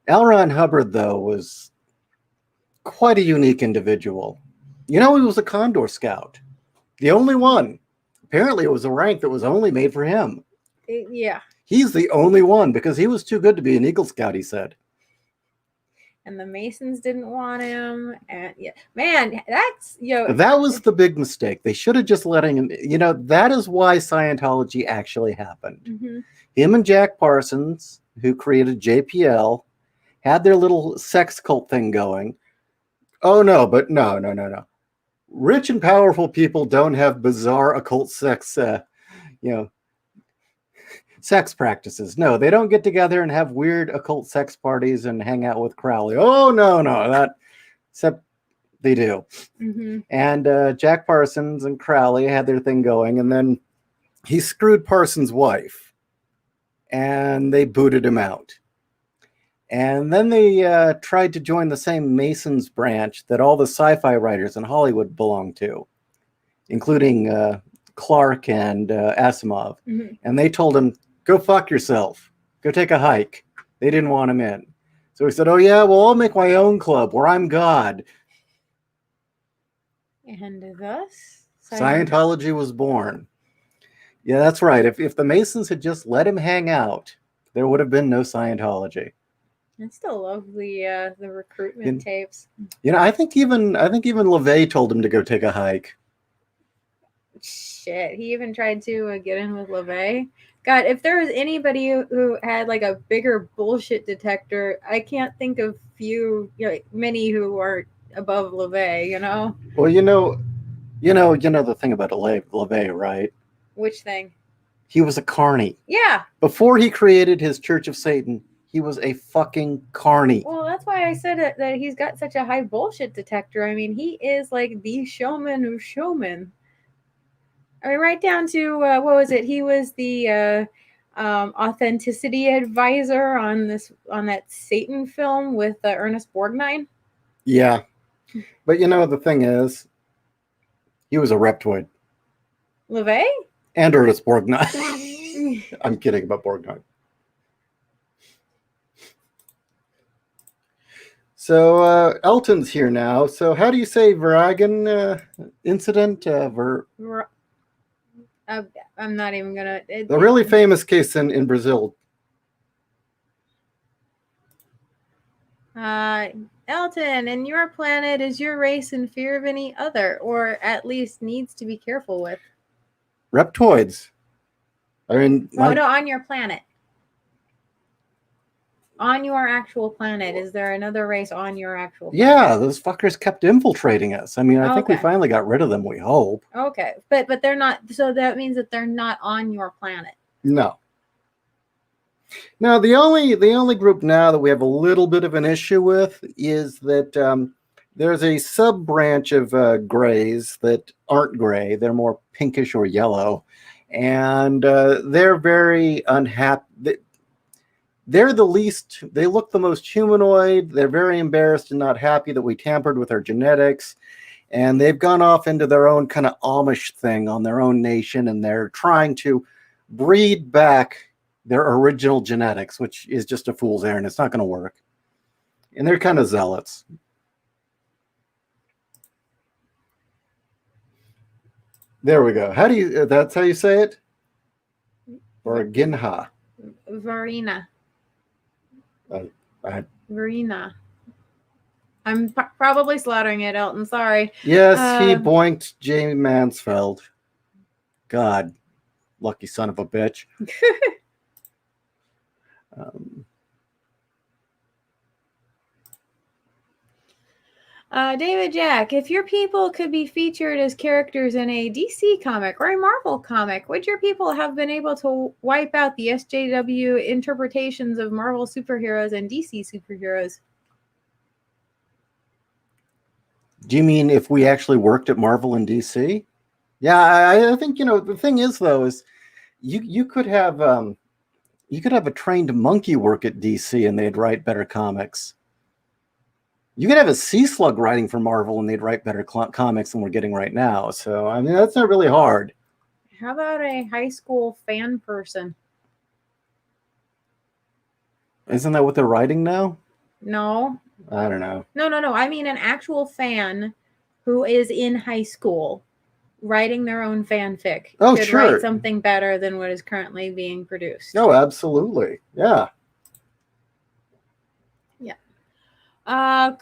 L. Ron Hubbard, though, was quite a unique individual. He was a Condor Scout. The only one. Apparently, it was a rank that was only made for him. Yeah. He's the only one because he was too good to be an Eagle Scout, he said. And the Masons didn't want him. And yeah, man, that's, That was the big mistake. They should have just let him, that is why Scientology actually happened. Mm-hmm. Him and Jack Parsons, who created JPL, had their little sex cult thing going. Oh, no, but no. Rich and powerful people don't have bizarre occult sex, sex practices. No, they don't get together and have weird occult sex parties and hang out with Crowley. Oh, no, except they do. Mm-hmm. And Jack Parsons and Crowley had their thing going, and then he screwed Parsons' wife, and they booted him out. And then they tried to join the same Masons branch that all the sci-fi writers in Hollywood belong to, including Clark and Asimov. Mm-hmm. And they told him, go fuck yourself. Go take a hike. They didn't want him in. So he said, oh, yeah, well, I'll make my own club where I'm God. And thus, Scientology was born. Yeah, that's right. If the Masons had just let him hang out, there would have been no Scientology. I still love the recruitment tapes. I think even LaVey told him to go take a hike. Shit, he even tried to get in with LaVey. God, if there was anybody who had like a bigger bullshit detector, I can't think of many who are above LaVey. Well, the thing about LaVey, right? Which thing? He was a carny. Yeah. Before he created his Church of Satan, he was a fucking carny. Well, that's why I said that he's got such a high bullshit detector. I mean, he is like the showman of showmen. I mean, right down to what was it? He was the authenticity advisor on that Satan film with Ernest Borgnine. Yeah, but the thing is, he was a Reptoid. LaVey? And Ernest Borgnine. I'm kidding about Borgnine. So Elton's here now. So how do you say Viragan incident? I'm not even gonna. The really famous case in Brazil. Elton, and your planet, is your race in fear of any other, or at least needs to be careful with? Reptoids. I mean, No, on your planet. On your actual planet, is there another race on your actual planet? Yeah, those fuckers kept infiltrating us. I mean, I think we Okay. finally got rid of them, we hope. Okay, but they're not, so that means that they're not on your planet. No. Now, the only group now that we have a little bit of an issue with is that there's a sub-branch of grays that aren't gray. They're more pinkish or yellow. And they're very unhappy. They're the least, they look the most humanoid. They're very embarrassed and not happy that we tampered with their genetics. And they've gone off into their own kind of Amish thing on their own nation. And they're trying to breed back their original genetics, which is just a fool's errand. It's not going to work. And they're kind of zealots. There we go. How do you, that's how you say it? Or Ginha? Varina. Verena. I'm probably slaughtering it, Elton. Sorry. Yes, he boinked Jamie Mansfeld. God, lucky son of a bitch. David Jack, if your people could be featured as characters in a DC comic or a Marvel comic, would your people have been able to wipe out the SJW interpretations of Marvel superheroes and DC superheroes? Do you mean if we actually worked at Marvel and DC? Yeah, I think, you know, the thing is, though, is you could have a trained monkey work at DC and they'd write better comics. You could have a sea slug writing for Marvel and they'd write better comics than we're getting right now. So, I mean, that's not really hard. How about a high school fan person? Isn't that what they're writing now? No. I don't know. No. I mean an actual fan who is in high school writing their own fanfic. Oh, could sure. write something better than what is currently being produced. Oh, absolutely. Yeah.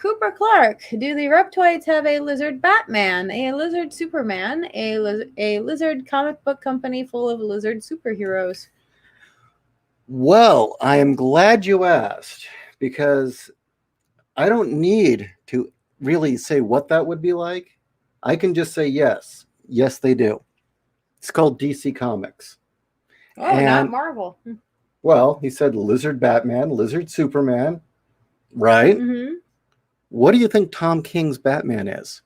Cooper Clark, do the Reptoids have a lizard Batman, a lizard Superman, a lizard comic book company full of lizard superheroes? Well, I am glad you asked, because I don't need to really say what that would be like. I can just say yes. Yes, they do. It's called DC Comics. Oh, not Marvel. Well, he said lizard Batman, lizard Superman. Right? Mm-hmm. What do you think Tom King's Batman is?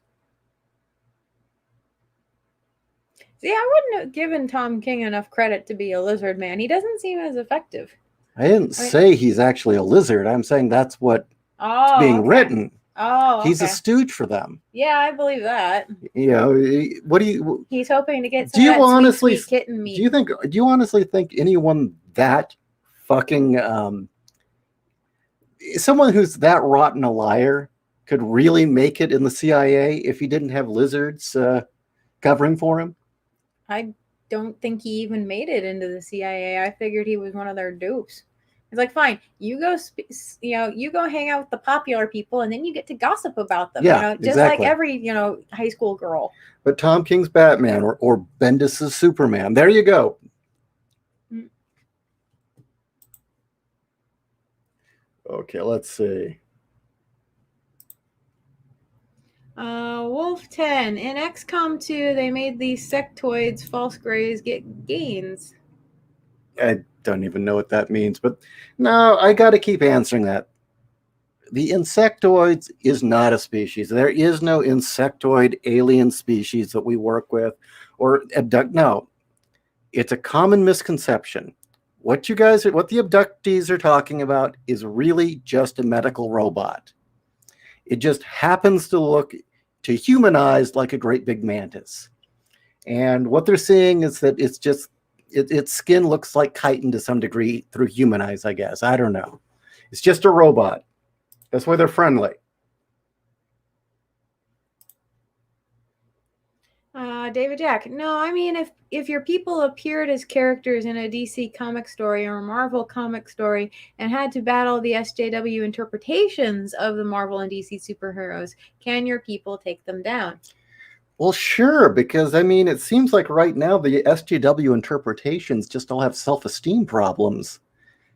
See, I wouldn't have given Tom King enough credit to be a lizard man. He doesn't seem as effective. I didn't say he's actually a lizard. I'm saying that's what's being written. Oh, he's a stooge for them. Yeah, I believe that. You know, what do you? He's hoping to get some of that sweet kitten meat. Do you honestly think anyone that fucking someone who's that rotten a liar could really make it in the CIA if he didn't have lizards covering for him? I don't think he even made it into the CIA. I figured he was one of their dupes. It's like, fine, you go hang out with the popular people, and then you get to gossip about them. Yeah, just like every high school girl. But Tom King's Batman or Bendis's Superman. There you go. Okay, let's see. Wolf 10. In XCOM 2, they made these sectoids, false grays, get gains. I don't even know what that means, but no, I got to keep answering that. The insectoids is not a species. There is no insectoid alien species that we work with or abduct. No, it's a common misconception. What the abductees are talking about is really just a medical robot. It just happens to humanize like a great big mantis. And what they're seeing is that it's just, its skin looks like chitin to some degree through human eyes, I guess. I don't know. It's just a robot. That's why they're friendly. David Jack. No, I mean if your people appeared as characters in a DC comic story or a Marvel comic story and had to battle the SJW interpretations of the Marvel and DC superheroes, can your people take them down? Well, sure, because I mean, it seems like right now the SJW interpretations just all have self-esteem problems.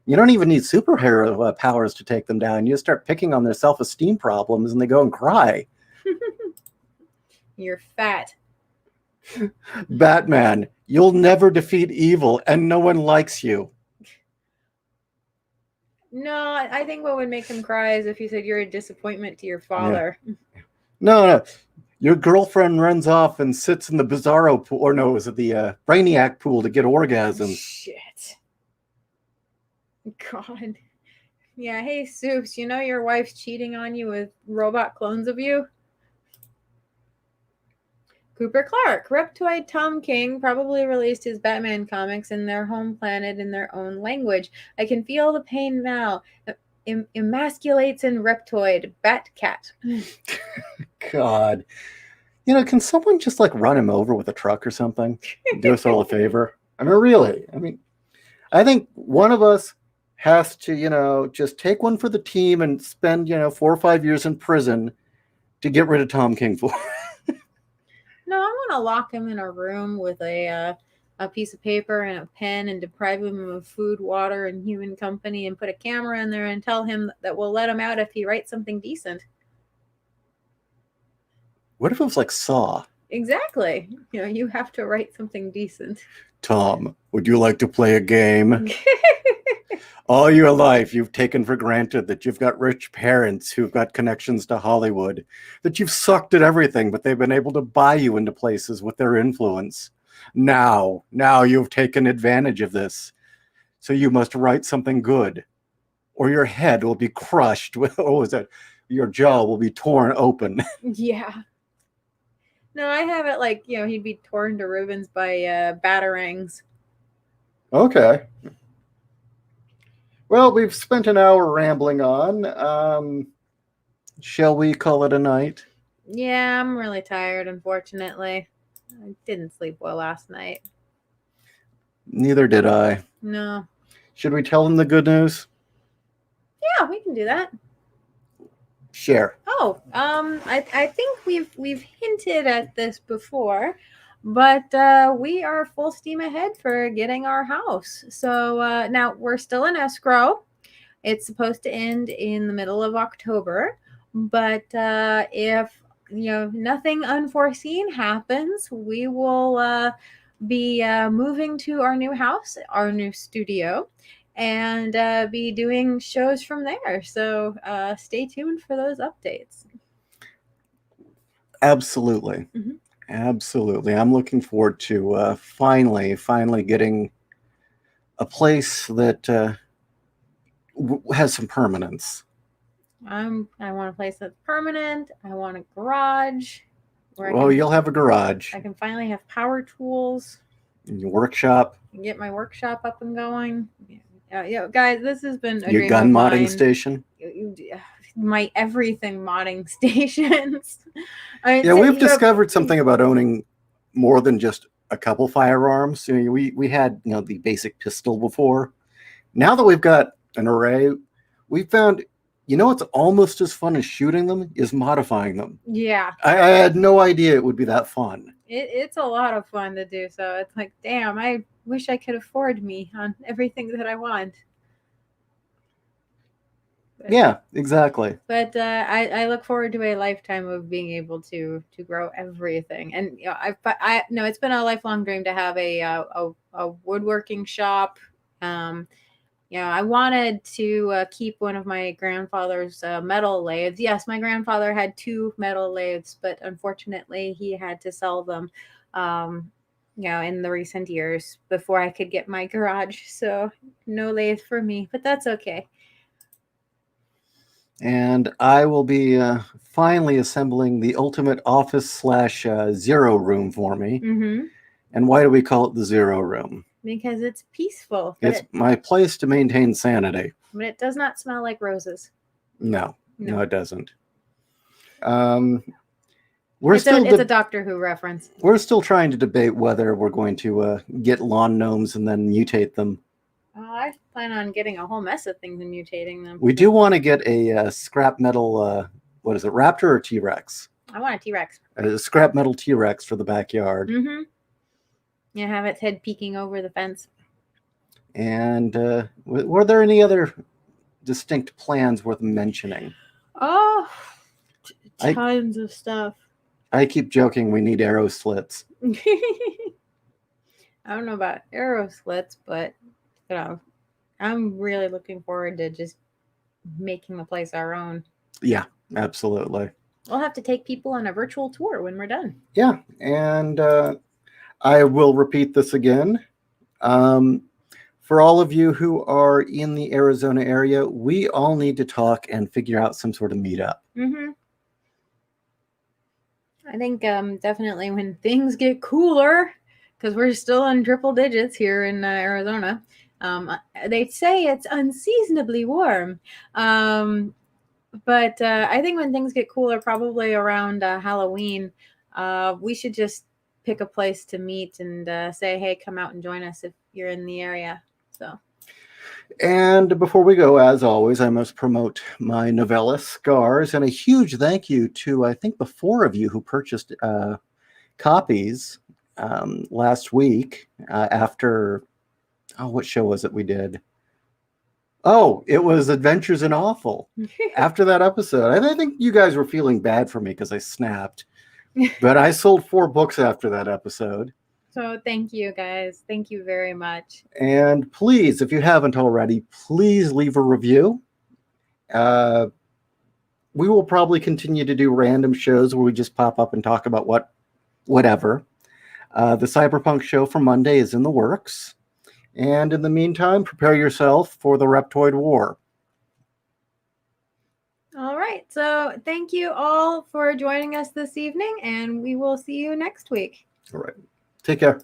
You don't even need superhero powers to take them down. You just start picking on their self-esteem problems and they go and cry. You're fat. Batman, you'll never defeat evil and no one likes you. No, I think what would make them cry is if you said you're a disappointment to your father. Yeah. No. Your girlfriend runs off and sits in the Bizarro pool, or no, was it the Brainiac pool to get orgasms? Shit. God. Yeah, hey, Soups, you know your wife's cheating on you with robot clones of you? Cooper Clark. Reptoid Tom King probably released his Batman comics in their home planet in their own language. I can feel the pain now. Emasculates in Reptoid. Batcat. God. You know, can someone just like run him over with a truck or something? Do us all a favor. I mean, really. I mean, I think one of us has to, you know, just take one for the team and spend, 4 or 5 years in prison to get rid of Tom King for. No, I want to lock him in a room with a piece of paper and a pen and deprive him of food, water, and human company and put a camera in there and tell him that we'll let him out if he writes something decent. What if it was like Saw? Exactly. You know, you have to write something decent. Tom, would you like to play a game? All your life, you've taken for granted that you've got rich parents who've got connections to Hollywood, that you've sucked at everything, but they've been able to buy you into places with their influence. Now you've taken advantage of this. So you must write something good, or your head will be crushed with, your jaw will be torn open. Yeah. No, I have it like, he'd be torn to ribbons by batarangs. Okay. Well, we've spent an hour rambling on. Shall we call it a night? Yeah, I'm really tired, unfortunately. I didn't sleep well last night. Neither did I. No. Should we tell them the good news? Yeah, we can do that. Share. Oh, I think we've hinted at this before, but we are full steam ahead for getting our house. So now we're still in escrow. It's supposed to end in the middle of October, but if nothing unforeseen happens, we will be moving to our new house, our new studio, and be doing shows from there. So stay tuned for those updates. Absolutely. Mm-hmm. Absolutely. I'm looking forward to finally getting a place that has some permanence. I want a place that's permanent. I want a garage. You'll have a garage. I can finally have power tools. Your workshop. Get my workshop up and going. Guys, this has been a your dream gun of modding mine. station. My everything modding stations. We've discovered something about owning more than just a couple firearms. We had the basic pistol before. Now that we've got an array, we found it's almost as fun as shooting them is modifying them. Yeah. I had no idea it would be that fun. It's a lot of fun to do. So it's like, damn, I wish I could afford me on everything that I want. Yeah, exactly. But I look forward to a lifetime of being able to grow everything. And it's been a lifelong dream to have a woodworking shop. I wanted to keep one of my grandfather's metal lathes. Yes, my grandfather had 2 metal lathes, but unfortunately he had to sell them, in the recent years before I could get my garage. So no lathe for me, but that's okay. And I will be finally assembling the ultimate office / zero room for me. Mm-hmm. And why do we call it the zero room? Because it's peaceful. It's my place to maintain sanity. But it does not smell like roses. No, it doesn't. It's a Doctor Who reference. We're still trying to debate whether we're going to get lawn gnomes and then mutate them. I plan on getting a whole mess of things and mutating them. We do want to get a scrap metal, what is it, raptor or T-Rex? I want a T-Rex. A scrap metal T-Rex for the backyard. Mm-hmm. Yeah, have its head peeking over the fence. And were there any other distinct plans worth mentioning? Oh, tons of stuff. I keep joking we need arrow slits. I don't know about arrow slits, but you know, I'm really looking forward to just making the place our own. Yeah, absolutely. We'll have to take people on a virtual tour when we're done. Yeah, and I will repeat this again. For all of you who are in the Arizona area, we all need to talk and figure out some sort of meetup. Mm-hmm. I think definitely when things get cooler, because we're still in triple digits here in Arizona. They say it's unseasonably warm. But I think when things get cooler, probably around Halloween, we should just pick a place to meet and say, hey, come out and join us if you're in the area. So. And before we go, as always, I must promote my novella, Scars, and a huge thank you to, I think, the 4 of you who purchased copies last week after, what show was it we did? Oh, it was Adventures in Awful. After that episode, I think you guys were feeling bad for me because I snapped. But I sold 4 books after that episode. So thank you, guys. Thank you very much. And please, if you haven't already, please leave a review. We will probably continue to do random shows where we just pop up and talk about whatever. The Cyberpunk show for Monday is in the works. And in the meantime, prepare yourself for the Reptoid War. All right. So thank you all for joining us this evening, and we will see you next week. All right. Take care.